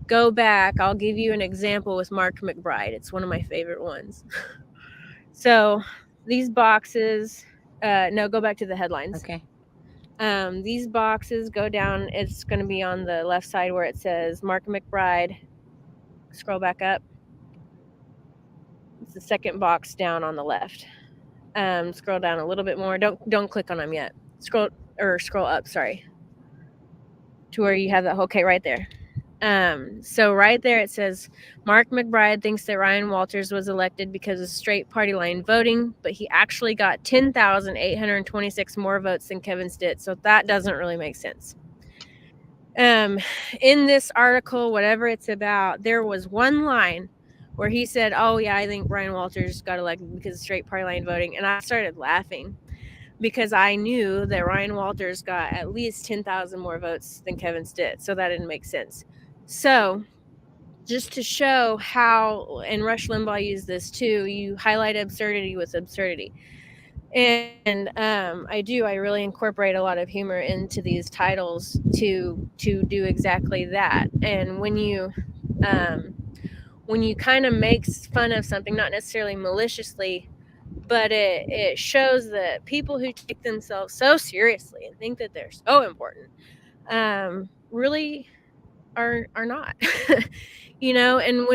go back, I'll give you an example with Mark McBride. It's one of my favorite ones. So these boxes, no, go back to the headlines. Okay. These boxes go down. It's going to be on the left side where it says Mark McBride. Scroll back up. the second box down on the left. Scroll down a little bit more. Don't click on them yet. Scroll up, sorry. To where you have that, okay, right there. So right there it says, Mark McBride thinks that Ryan Walters was elected because of straight party line voting, but he actually got 10,826 more votes than Kevin Stitt. So that doesn't really make sense. In this article, whatever it's about, there was one line where he said, oh yeah, I think Ryan Walters got elected because of straight party line voting. And I started laughing because I knew that Ryan Walters got at least 10,000 more votes than Kevin Stitt. So that didn't make sense. So just to show how, and Rush Limbaugh used this too, you highlight absurdity with absurdity. And I really incorporate a lot of humor into these titles to do exactly that. And when you kind of make fun of something, not necessarily maliciously, but it shows that people who take themselves so seriously and think that they're so important really are not. And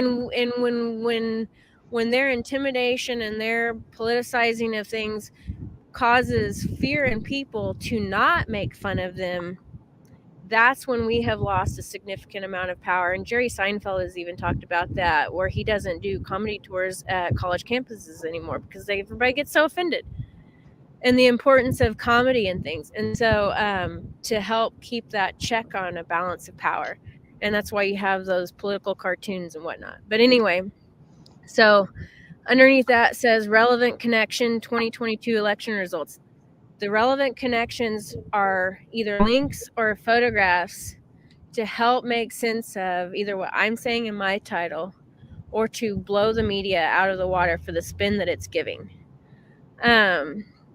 when their intimidation and their politicizing of things causes fear in people to not make fun of them, that's when we have lost a significant amount of power. And Jerry Seinfeld has even talked about that, where he doesn't do comedy tours at college campuses anymore because everybody gets so offended, and the importance of comedy and things. And so to help keep that check on a balance of power, and that's why you have those political cartoons and whatnot. But anyway, so underneath that says relevant connection 2022 election results. The relevant connections are either links or photographs to help make sense of either what I'm saying in my title or to blow the media out of the water for the spin that it's giving.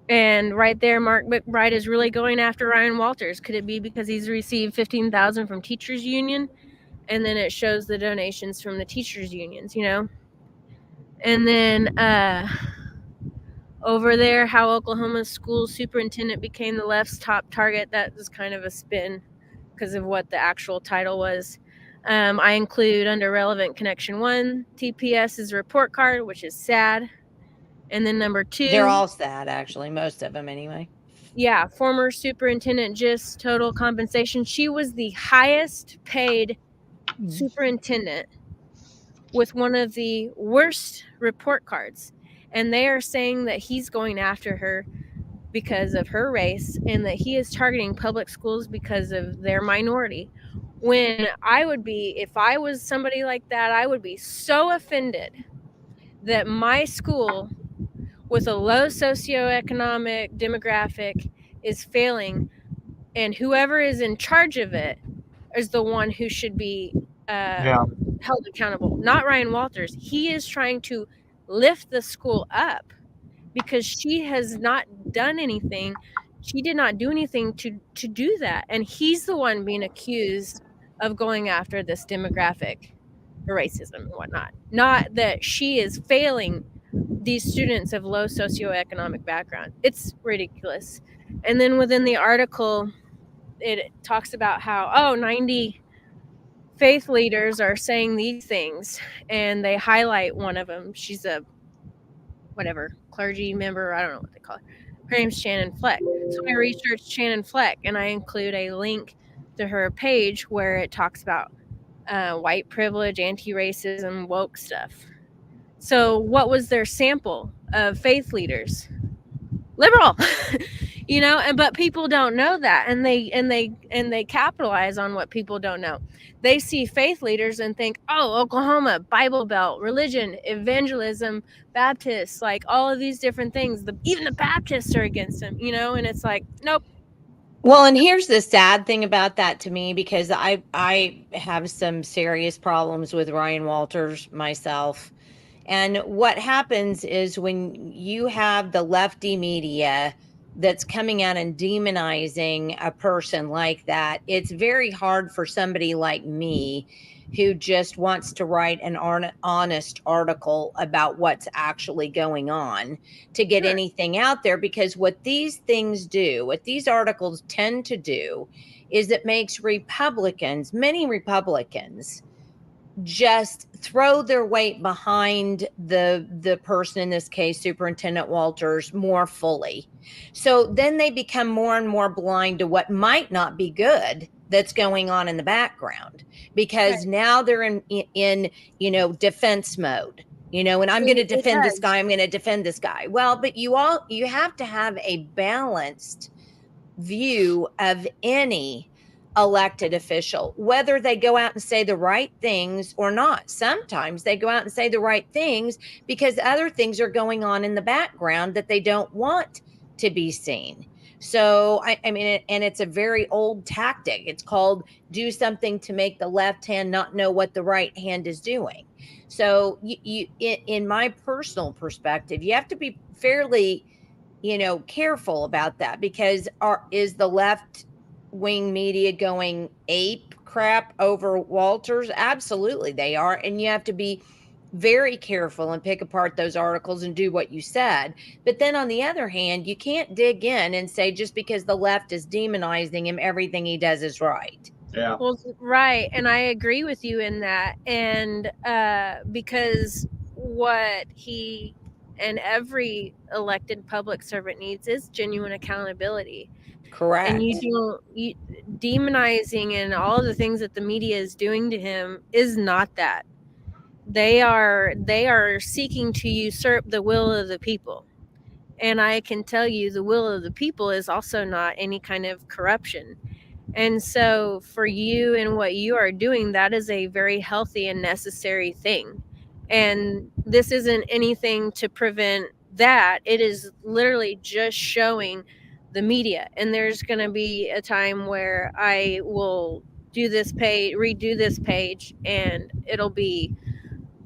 And right there, Mark McBride is really going after Ryan Walters. Could it be because he's received $15,000 from teachers union? And then it shows the donations from the teachers unions, And then over there, how Oklahoma's school superintendent became the left's top target. That was kind of a spin because of what the actual title was. I include under relevant connection 1, TPS's report card, which is sad. And then number 2. They're all sad, actually, most of them anyway. Yeah, former superintendent Gist total compensation. She was the highest paid superintendent with one of the worst report cards. And they are saying that he's going after her because of her race and that he is targeting public schools because of their minority. When if I was somebody like that, I would be so offended that my school with a low socioeconomic demographic is failing, and whoever is in charge of it is the one who should be held accountable, not Ryan Walters. He is trying to lift the school up because she has not done anything. She did not do anything to do that. And he's the one being accused of going after this demographic for racism and whatnot. Not that she is failing these students of low socioeconomic background. It's ridiculous. And then within the article, it talks about how, 90 faith leaders are saying these things, and they highlight one of them. She's a clergy member. I don't know what they call her. Her name's Shannon Fleck. So I researched Shannon Fleck, and I include a link to her page where it talks about white privilege, anti-racism, woke stuff. So what was their sample of faith leaders? Liberal. But people don't know that, and they capitalize on what people don't know. They see faith leaders and think, oh, Oklahoma, Bible Belt, religion, evangelism, Baptists, like all of these different things. Even the Baptists are against them, and it's like, nope. Well, and here's the sad thing about that to me, because I have some serious problems with Ryan Walters myself. And what happens is when you have the lefty media that's coming out and demonizing a person like that, it's very hard for somebody like me who just wants to write an honest article about what's actually going on to get anything out there. Because what these things do, what these articles tend to do, is it makes many Republicans, just throw their weight behind the person, in this case Superintendent Walters, more fully. So then they become more and more blind to what might not be good that's going on in the background, because now they're in defense mode, and I'm going to defend this guy, I'm going to defend this guy. Well, but you have to have a balanced view of any elected official, whether they go out and say the right things or not. Sometimes they go out and say the right things because other things are going on in the background that they don't want to be seen. So, I mean, and it's a very old tactic. It's called do something to make the left hand not know what the right hand is doing. So, in my personal perspective, you have to be fairly careful about that, because is the left wing media going ape crap over Walters? Absolutely they are, and you have to be very careful and pick apart those articles and do what you said. But then on the other hand, you can't dig in and say just because the left is demonizing him, everything he does is right. Yeah. Well, right, and I agree with you in that, and because what he and every elected public servant needs is genuine accountability. Correct. And demonizing and all of the things that the media is doing to him is not that. They are seeking to usurp the will of the people. And I can tell you the will of the people is also not any kind of corruption. And so for you and what you are doing, that is a very healthy and necessary thing. And this isn't anything to prevent that. It is literally just showing the media. And there's going to be a time where I will do this page, redo this page, and it'll be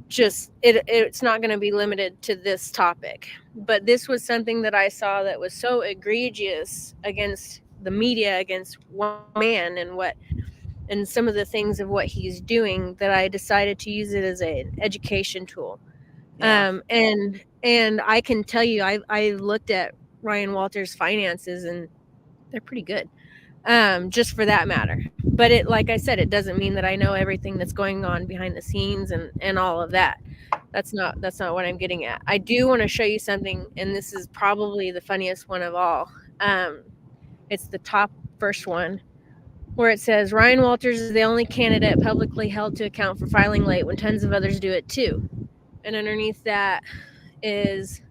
just it's not going to be limited to this topic. But this was something that I saw that was so egregious against the media, against one man, and some of the things of what he's doing, that I decided to use it as an education tool. Yeah. And I can tell you, I looked at Ryan Walters' finances, and they're pretty good, just for that matter. But it, like I said, it doesn't mean that I know everything that's going on behind the scenes and all of that. That's not what I'm getting at. I do want to show you something, and this is probably the funniest one of all. It's the top first one, where it says Ryan Walters is the only candidate publicly held to account for filing late when tons of others do it too. And underneath that is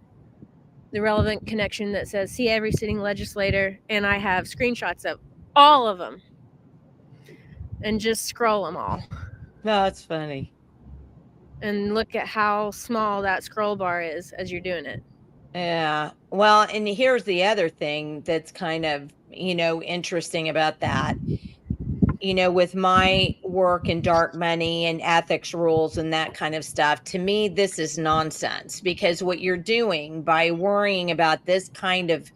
the relevant connection that says see every sitting legislator, and I have screenshots of all of them, and just scroll them all. No, that's funny. And look at how small that scroll bar is as you're doing it. Yeah. Well, and here's the other thing that's kind of, interesting about that. With my work in dark money and ethics rules and that kind of stuff, to me, this is nonsense, because what you're doing by worrying about this kind of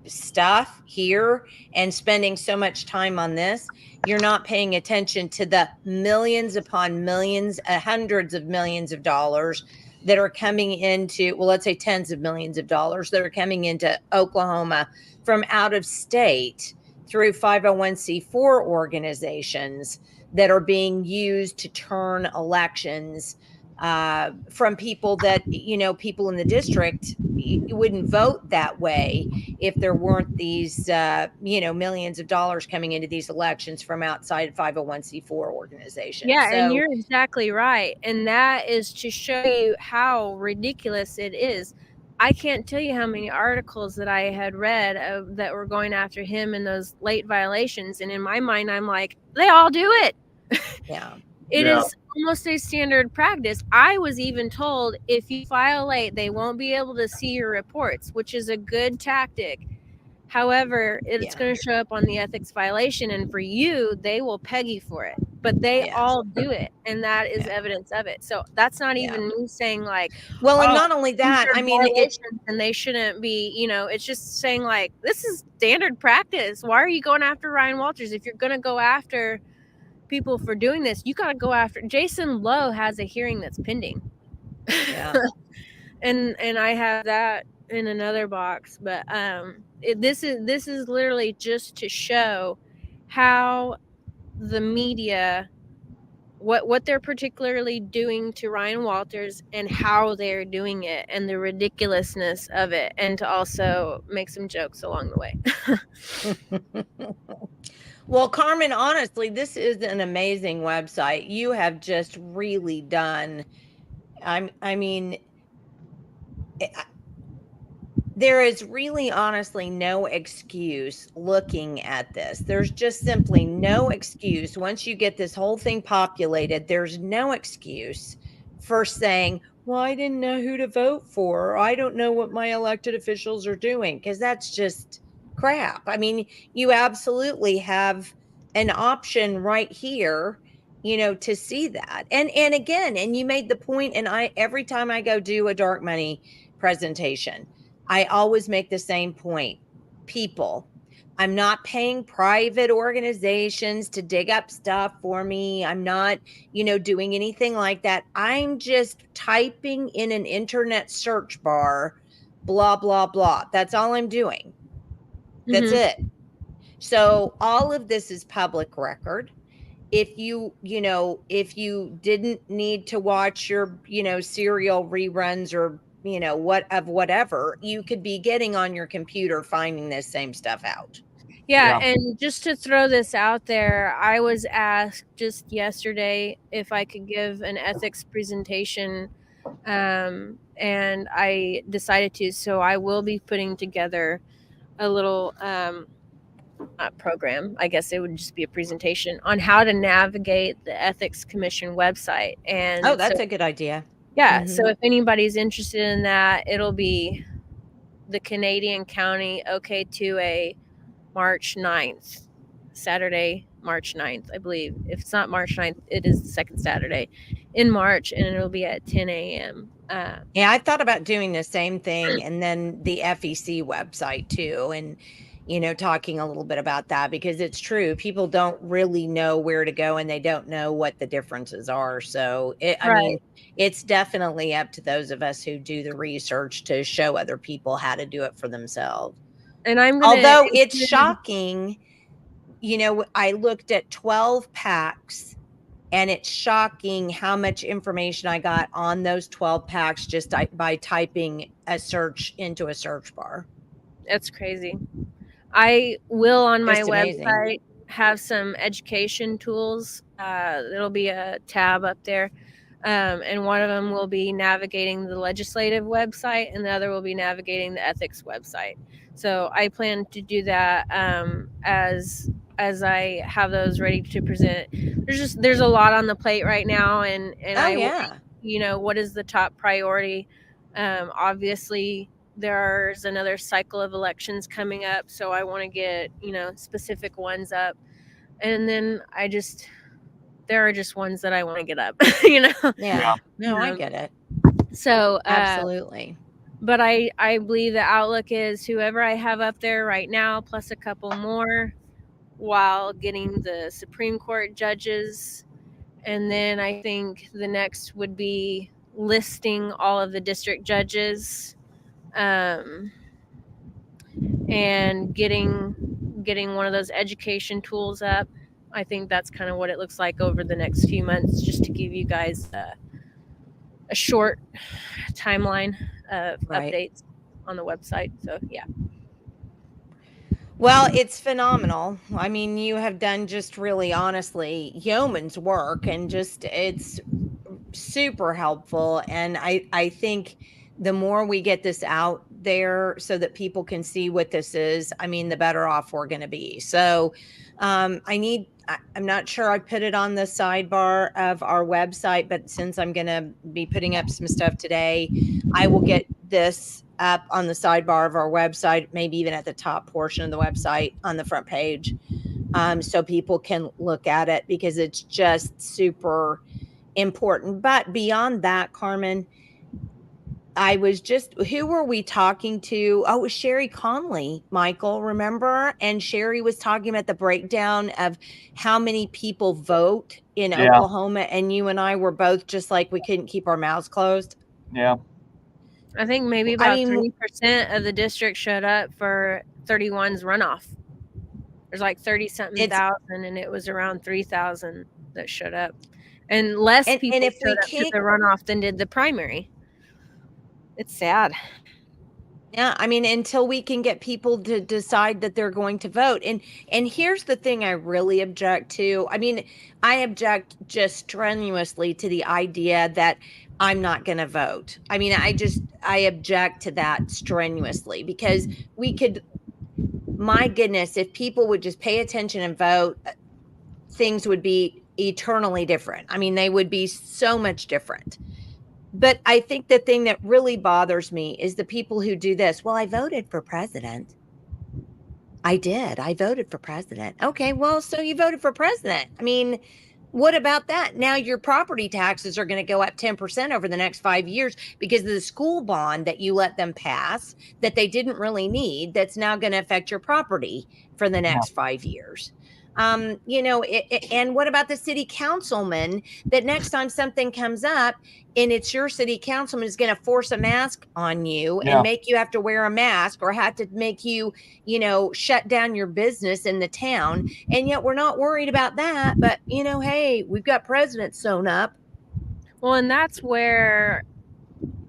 stuff here and spending so much time on this, you're not paying attention to the millions upon millions, hundreds of millions of dollars that are coming into, well, let's say tens of millions of dollars that are coming into Oklahoma from out of state through 501c4 organizations that are being used to turn elections from people that, people in the district wouldn't vote that way if there weren't these, millions of dollars coming into these elections from outside 501c4 organizations. Yeah, So, and you're exactly right. And that is to show you how ridiculous it is. I can't tell you how many articles that I had read that were going after him in those late violations. And in my mind, I'm like, they all do it. yeah. It is almost a standard practice. I was even told if you file late, they won't be able to see your reports, which is a good tactic. However, it's going to show up on the ethics violation, and for you, they will peg you for it. But they all do it, and that is evidence of it. So that's not even me saying like, well, and not only that, I mean, and they shouldn't be, it's just saying like, this is standard practice. Why are you going after Ryan Walters? If you're going to go after people for doing this, you got to go after Jason Lowe has a hearing that's pending. Yeah. and I have that in another box, but this is literally just to show how the media what they're particularly doing to Ryan Walters and how they're doing it and the ridiculousness of it, and to also make some jokes along the way. Well, Karmin, honestly, this is an amazing website. You have just really done, I mean, there is really honestly no excuse looking at this. There's just simply no excuse. Once you get this whole thing populated, there's no excuse for saying, well, I didn't know who to vote for. Or, I don't know what my elected officials are doing, because that's just crap. I mean, you absolutely have an option right here, to see that. And again, and you made the point, and every time I go do a dark money presentation, I always make the same point. People, I'm not paying private organizations to dig up stuff for me. I'm not, doing anything like that. I'm just typing in an internet search bar, blah, blah, blah. That's all I'm doing. That's it. So all of this is public record. If you didn't need to watch your, serial reruns or, whatever, you could be getting on your computer finding this same stuff out. Yeah, and just to throw this out there, I was asked just yesterday if I could give an ethics presentation, and I decided to. So I will be putting together a little program. I guess it would just be a presentation on how to navigate the Ethics Commission website. And oh, that's a good idea. Yeah. So if anybody's interested in that, it'll be the Canadian County OK2A March 9th, Saturday, March 9th, I believe. If it's not March 9th, it is the second Saturday in March, and it'll be at 10 a.m. Yeah, I thought about doing the same thing, and then the FEC website too, and talking a little bit about that, because it's true, people don't really know where to go and they don't know what the differences are. So I mean, it's definitely up to those of us who do the research to show other people how to do it for themselves. And although it's shocking, I looked at 12 packs, and it's shocking how much information I got on those 12 packs just by typing a search into a search bar. It's crazy. I will on my website have some education tools. There'll be a tab up there. And one of them will be navigating the legislative website, and the other will be navigating the ethics website. So I plan to do that as I have those ready to present. There's a lot on the plate right now, and what is the top priority? Obviously, there's another cycle of elections coming up, so I want to get specific ones up, and then there are just ones that I want to get up. Yeah. No, I get it. So absolutely. But I believe the outlook is whoever I have up there right now, plus a couple more, while getting the Supreme Court judges. And then I think the next would be listing all of the district judges, and getting one of those education tools up. I think that's kind of what it looks like over the next few months, just to give you guys a short timeline of updates on the website. So yeah. Well, it's phenomenal. I mean, you have done just really honestly yeoman's work, and just it's super helpful. And I think the more we get this out there so that people can see what this is, I mean, the better off we're going to be. So I'm not sure I put it on the sidebar of our website, but since I'm going to be putting up some stuff today, I will get this up on the sidebar of our website, maybe even at the top portion of the website on the front page, so people can look at it, because it's just super important. But beyond that, Karmin, who were we talking to? Oh, it was Sherry Conley, Michael, remember? And Sherry was talking about the breakdown of how many people vote in Oklahoma, and you and I were both just like, we couldn't keep our mouths closed. Yeah. I think maybe about 3% of the district showed up for 31's runoff. There's like 30-something thousand, and it was around 3,000 that showed up. and less And people if we showed up to can't, the runoff than did the primary. It's sad. yeah, I mean, until we can get people to decide that they're going to vote. And here's the thing I really object to. I mean, I object just strenuously to the idea that I'm not going to vote. I mean, I object to that strenuously, because we could, my goodness, if people would just pay attention and vote, things would be eternally different. I mean, they would be so much different. But I think the thing that really bothers me is the people who do this. Well, I voted for president. I did. I voted for president. Okay, well, so you voted for president. I mean, what about that? Now your property taxes are going to go up 10% over the next 5 years because of the school bond that you let them pass that they didn't really need. That's now going to affect your property for the Yeah. next 5 years. And what about the city councilman that next time something comes up and it's your city councilman is going to force a mask on you Yeah. and make you have to wear a mask, or have to make you, shut down your business in the town. And yet we're not worried about that. But, hey, we've got presidents sewn up. Well, and that's where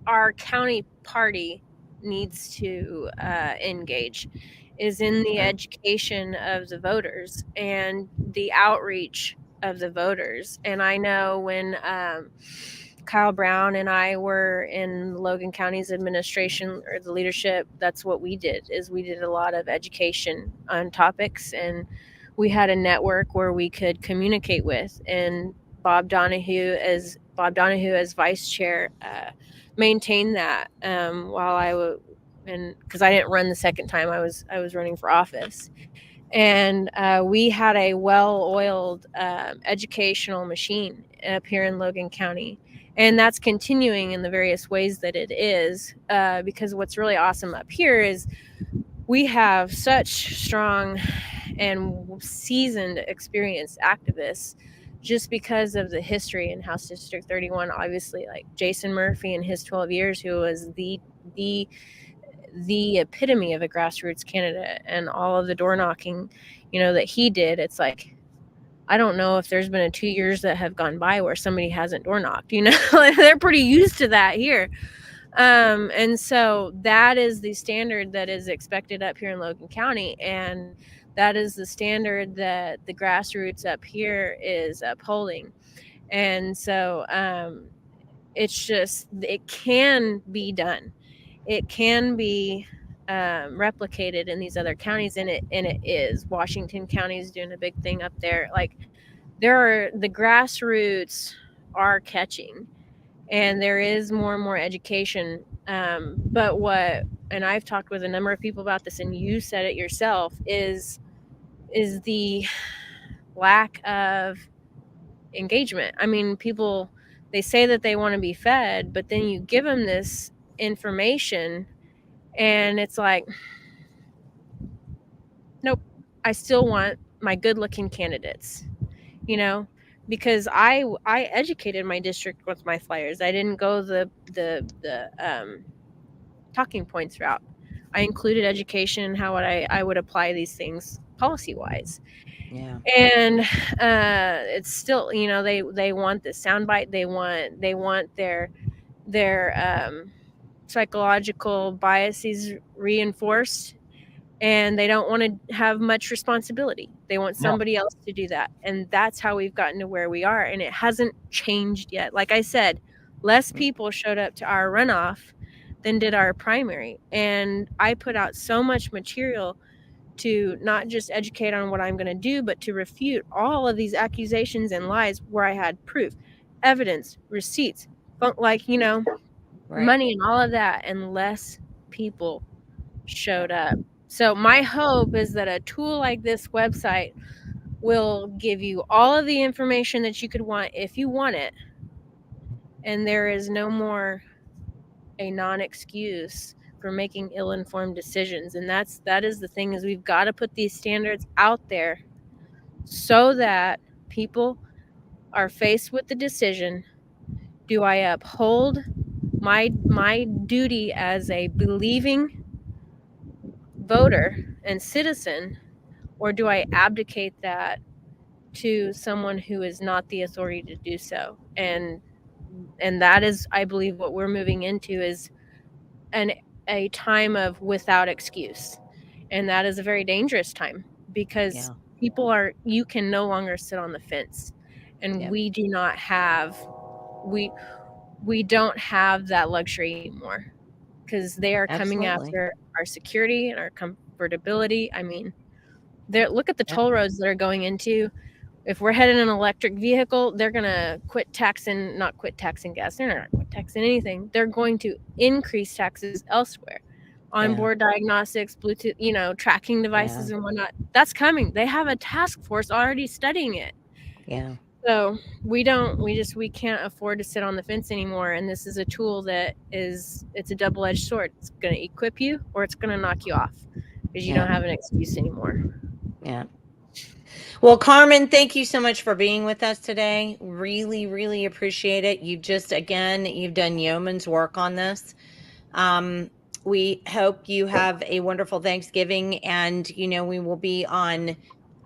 our county party needs to engage, is in the education of the voters and the outreach of the voters. And I know when Kyle Brown and I were in Logan County's administration or the leadership, that's what we did, is we did a lot of education on topics, and we had a network where we could communicate with. And Bob Donahue as vice chair maintained that while I was, and because I didn't run the second time I was running for office. And we had a well-oiled educational machine up here in Logan County, and that's continuing in the various ways that it is, because what's really awesome up here is we have such strong and seasoned, experienced activists, just because of the history in House District 31. Obviously, like Jason Murphy in his 12 years, who was the epitome of a grassroots candidate, and all of the door knocking, that he did. It's like, I don't know if there's been 2 years that have gone by where somebody hasn't door knocked. They're pretty used to that here. And so that is the standard that is expected up here in Logan County, and that is the standard that the grassroots up here is upholding. And so it's just, it can be done. It can be replicated in these other counties, and it is. Washington County is doing a big thing up there. Like, the grassroots are catching, and there is more and more education. But and I've talked with a number of people about this, and you said it yourself, is the lack of engagement. I mean, people, they say that they want to be fed, but then you give them this information and it's like, nope, I still want my good looking candidates, because I educated my district with my flyers. I didn't go the talking points route. I included education and how I would apply these things policy wise. Yeah. And it's still, they want the soundbite. They want their psychological biases reinforced, and they don't want to have much responsibility. They want somebody else to do that. And that's how we've gotten to where we are. And it hasn't changed yet. Like I said, less people showed up to our runoff than did our primary. And I put out so much material to not just educate on what I'm going to do, but to refute all of these accusations and lies where I had proof, evidence, receipts, like, Right. money and all of that, and less people showed up. So my hope is that a tool like this website will give you all of the information that you could want if you want it, and there is no more a non-excuse for making ill-informed decisions. And that is the thing, is we've got to put these standards out there so that people are faced with the decision: do I uphold my duty as a believing voter and citizen, or do I abdicate that to someone who is not the authority to do so. And that is, I believe, what we're moving into is a time of without excuse. And that is a very dangerous time, because you can no longer sit on the fence. And we do not have, we don't have that luxury anymore, because they are coming after our security and our comfortability. I mean, look at the toll roads that are going into. If we're heading an electric vehicle, they're going to not quit taxing gas. They're not quit taxing anything. They're going to increase taxes elsewhere. Onboard diagnostics, Bluetooth, tracking devices and whatnot. That's coming. They have a task force already studying it. Yeah. So we can't afford to sit on the fence anymore. And this is a tool that it's a double-edged sword. It's going to equip you or it's going to knock you off, because you don't have an excuse anymore. Yeah. Well, Karmin, thank you so much for being with us today. Really, really appreciate it. You've done yeoman's work on this. We hope you have a wonderful Thanksgiving, and we will be on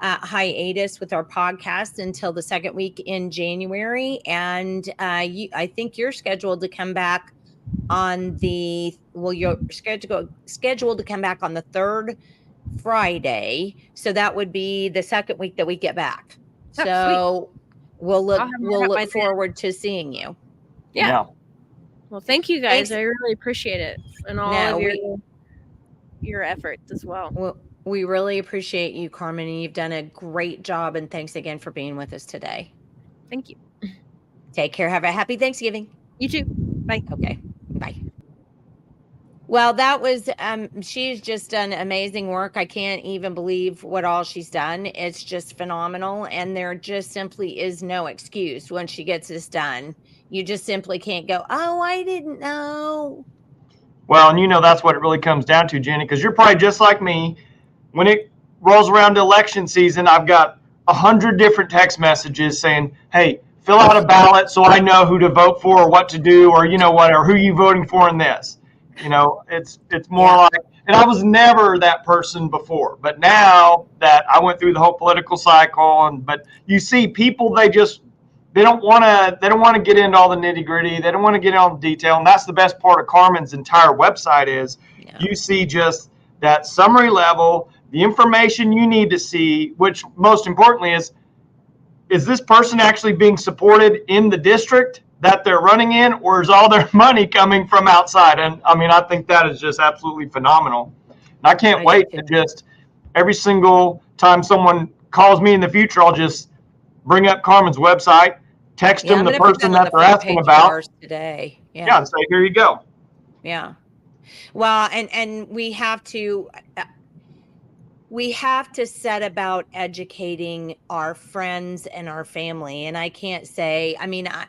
hiatus with our podcast until the second week in January. And I think you're scheduled to come back on you're scheduled to come back on the third Friday, so that would be the second week that we get back. So we'll look forward to seeing you. Yeah. Well, thank you guys. I really appreciate it, and all of your efforts as well. Well, we really appreciate you, Karmin, and you've done a great job. And thanks again for being with us today. Thank you. Take care. Have a happy Thanksgiving. You too. Bye. Okay. Bye. Well, that was, she's just done amazing work. I can't even believe what all she's done. It's just phenomenal. And there just simply is no excuse when she gets this done. You just simply can't go, oh, I didn't know. Well, and that's what it really comes down to, Jenny, because you're probably just like me. When it rolls around to election season, I've got 100 different text messages saying, hey, fill out a ballot so I know who to vote for or what to do, or or who you voting for in this. It's more like, and I was never that person before, but now that I went through the whole political cycle, but you see people, they don't want to get into all the nitty gritty. They don't want to get into all the detail. And that's the best part of Karmin's entire website is you see just that summary level, the information you need to see, which most importantly is this person actually being supported in the district that they're running in, or is all their money coming from outside? And I mean, I think that is just absolutely phenomenal. And I can't wait to just every single time someone calls me in the future, I'll just bring up Karmin's website, text them the person that they're asking about today. Yeah, and say, here you go. Yeah. Well, and we have to set about educating our friends and our family. And I can't say,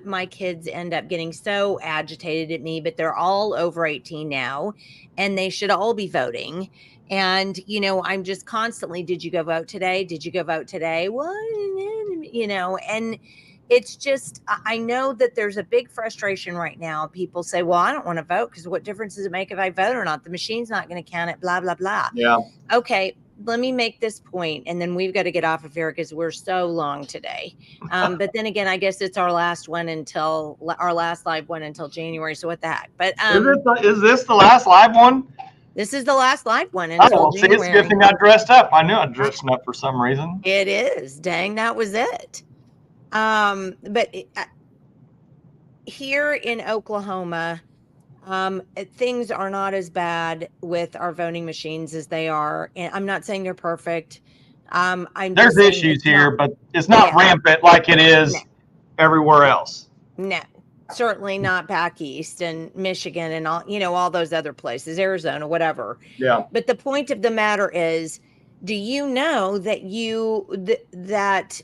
my kids end up getting so agitated at me, but they're all over 18 now and they should all be voting. And, I'm just constantly, did you go vote today? Did you go vote today? Well, and it's just, I know that there's a big frustration right now. People say, well, I don't want to vote because what difference does it make if I vote or not? The machine's not going to count it, blah, blah, blah. Yeah. Okay. Let me make this point, and then we've got to get off of here because we're so long today. But then again, I guess it's our last live one until January. So what the heck? But is this the last live one? This is the last live one until January. See, it's a good thing I dressed up. I knew I'd dressing up for some reason. It is. Dang, that was it. But here in Oklahoma, things are not as bad with our voting machines as they are. And I'm not saying they're perfect. There's issues here, but it's not rampant like it is everywhere else. No, certainly not back east and Michigan and all those other places, Arizona, whatever. Yeah. But the point of the matter is, do you know that that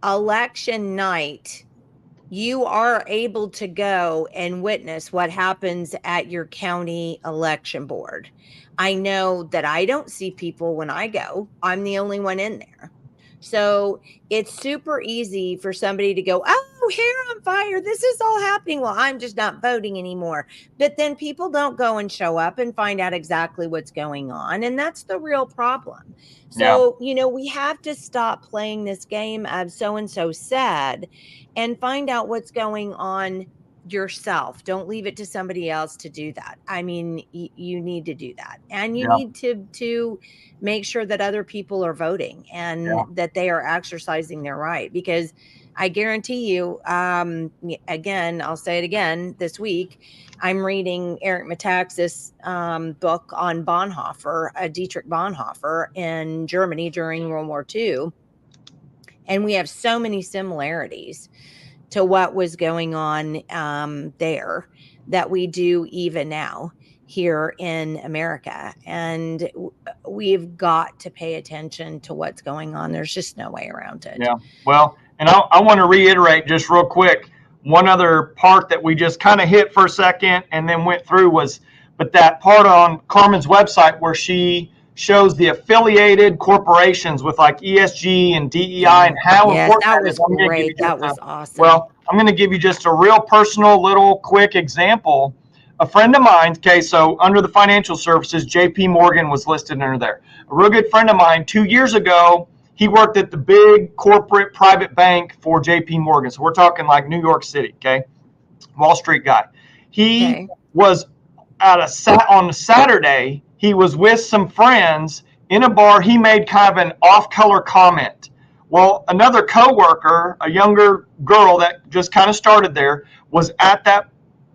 election night, you are able to go and witness what happens at your county election board? I know that I don't see people when I go. I'm the only one in there. So it's super easy for somebody to go, oh, hair on fire. This is all happening. Well, I'm just not voting anymore. But then people don't go and show up and find out exactly what's going on. And that's the real problem. So, we have to stop playing this game of so-and-so said and find out what's going on yourself. Don't leave it to somebody else to do that. I mean, you need to do that. And you need to make sure that other people are voting and that they are exercising their right, because I guarantee you, again, I'll say it again this week, I'm reading Eric Metaxas' book on Bonhoeffer, Dietrich Bonhoeffer in Germany during World War II. And we have so many similarities to what was going on there that we do even now here in America. And we've got to pay attention to what's going on. There's just no way around it. Yeah. Well, and I want to reiterate just real quick, one other part that we just kind of hit for a second and then went through but that part on Karmin's website where she shows the affiliated corporations with like ESG and DEI and how important that was great. That was awesome. Well, I'm going to give you just a real personal little quick example. A friend of mine, okay, so under the financial services, JP Morgan was listed under there. A real good friend of mine, 2 years ago, he worked at the big corporate private bank for JP Morgan. So we're talking like New York City, okay? Wall Street guy. He was on a Saturday, he was with some friends in a bar. He made kind of an off-color comment. Well, another coworker, a younger girl that just kind of started there, was at that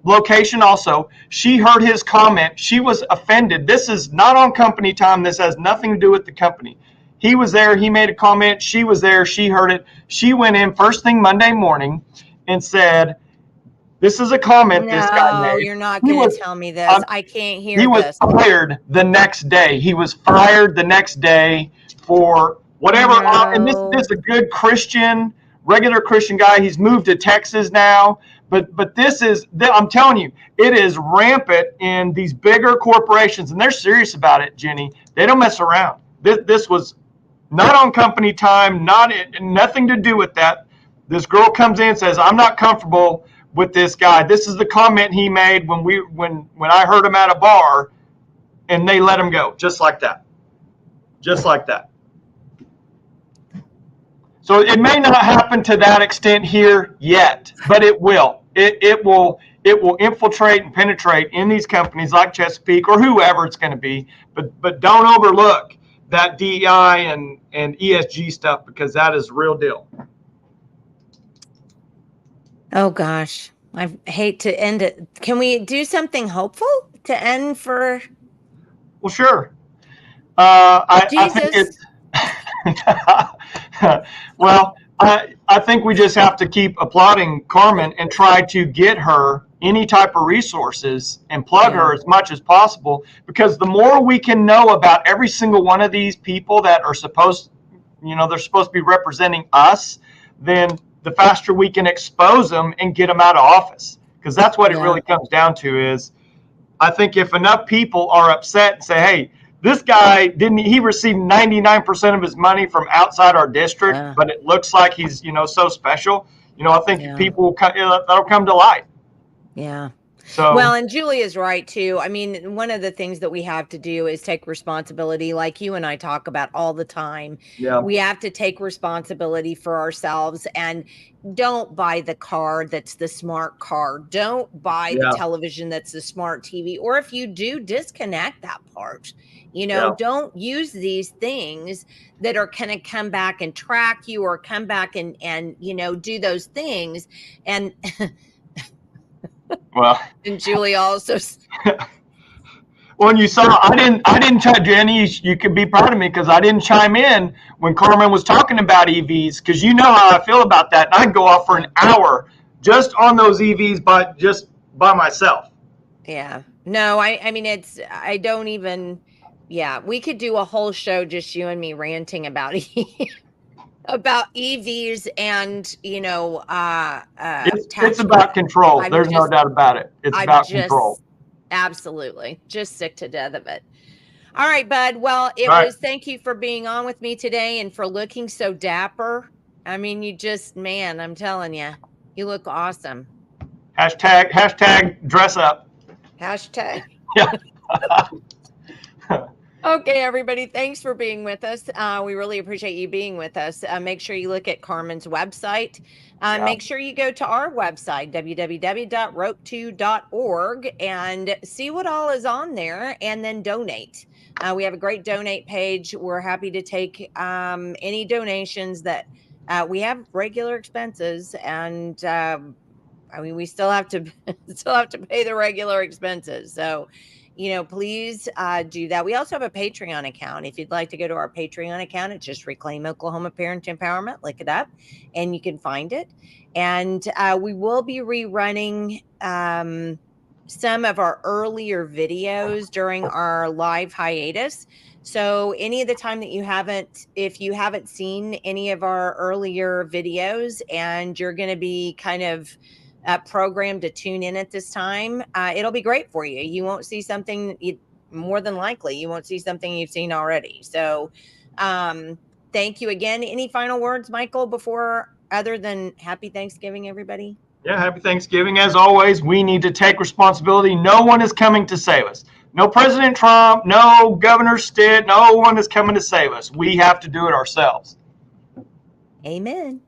location also. She heard his comment. She was offended. This is not on company time. This has nothing to do with the company. He was there. He made a comment. She was there. She heard it. She went in first thing Monday morning and said, this is a comment this guy made. No, you're not going to tell me this. I can't hear this. He was fired the next day. He was fired the next day for whatever. No. And this is a good Christian, regular Christian guy. He's moved to Texas now. But this is, I'm telling you, it is rampant in these bigger corporations. And they're serious about it, Jenny. They don't mess around. This was not on company time, nothing to do with that. This girl comes in and says, I'm not comfortable with this guy. This is the comment he made when I heard him at a bar, and they let him go, just like that. Just like that. So it may not happen to that extent here yet, but it will. It will infiltrate and penetrate in these companies like Chesapeake or whoever it's going to be. But don't overlook that DEI and ESG stuff, because that is real deal. Oh gosh, I hate to end it. Can we do something hopeful to end for? Well, sure. I think it's well, I think we just have to keep applauding Karmin and try to get her any type of resources and plug her as much as possible, because the more we can know about every single one of these people that are supposed, they're supposed to be representing us, then the faster we can expose them and get them out of office. Because that's what it really comes down to is, I think if enough people are upset and say, hey, this guy he received 99% of his money from outside our district, but it looks like he's, so special. I think people, that'll come to light. Yeah. So, well, and Julia's right too. I mean, one of the things that we have to do is take responsibility, like you and I talk about all the time. Yeah. We have to take responsibility for ourselves, and don't buy the car that's the smart car. Don't buy the television that's the smart TV. Or if you do, disconnect that part. Don't use these things that are going to come back and track you or come back and do those things. And well, and Julie also. Well, you saw, I didn't tell Jenny, you can be proud of me because I didn't chime in when Karmin was talking about EVs, because you know how I feel about that. And I'd go off for an hour just on those EVs by myself. Yeah. No, I mean, I don't even, we could do a whole show just you and me ranting about about EVs and, it's about control. There's no doubt about it. It's about control. Absolutely. Just sick to death of it. All right, bud. Well, thank you for being on with me today and for looking so dapper. I mean, I'm telling you. You look awesome. Hashtag dress up. Hashtag. Yeah. Okay, everybody, thanks for being with us. We really appreciate you being with us. Make sure you look at Karmin's website. Yeah. Make sure you go to our website, www.rope2.org, and see what all is on there, and then donate. We have a great donate page. We're happy to take any donations that we have regular expenses, and I mean, we still have to pay the regular expenses. So, please do that. We also have a Patreon account. If you'd like to go to our Patreon account, it's just Reclaim Oklahoma Parent Empowerment. Look it up and you can find it. And we will be rerunning some of our earlier videos during our live hiatus. So any of the time that if you haven't seen any of our earlier videos and you're going to be kind of programmed to tune in at this time, it'll be great for you. You won't see something, more than likely, you won't see something you've seen already. So thank you again. Any final words, Michael, other than happy Thanksgiving, everybody? Yeah, happy Thanksgiving. As always, we need to take responsibility. No one is coming to save us. No President Trump, no Governor Stitt, no one is coming to save us. We have to do it ourselves. Amen.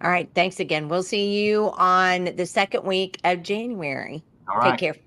All right. Thanks again. We'll see you on the second week of January. All right. Take care.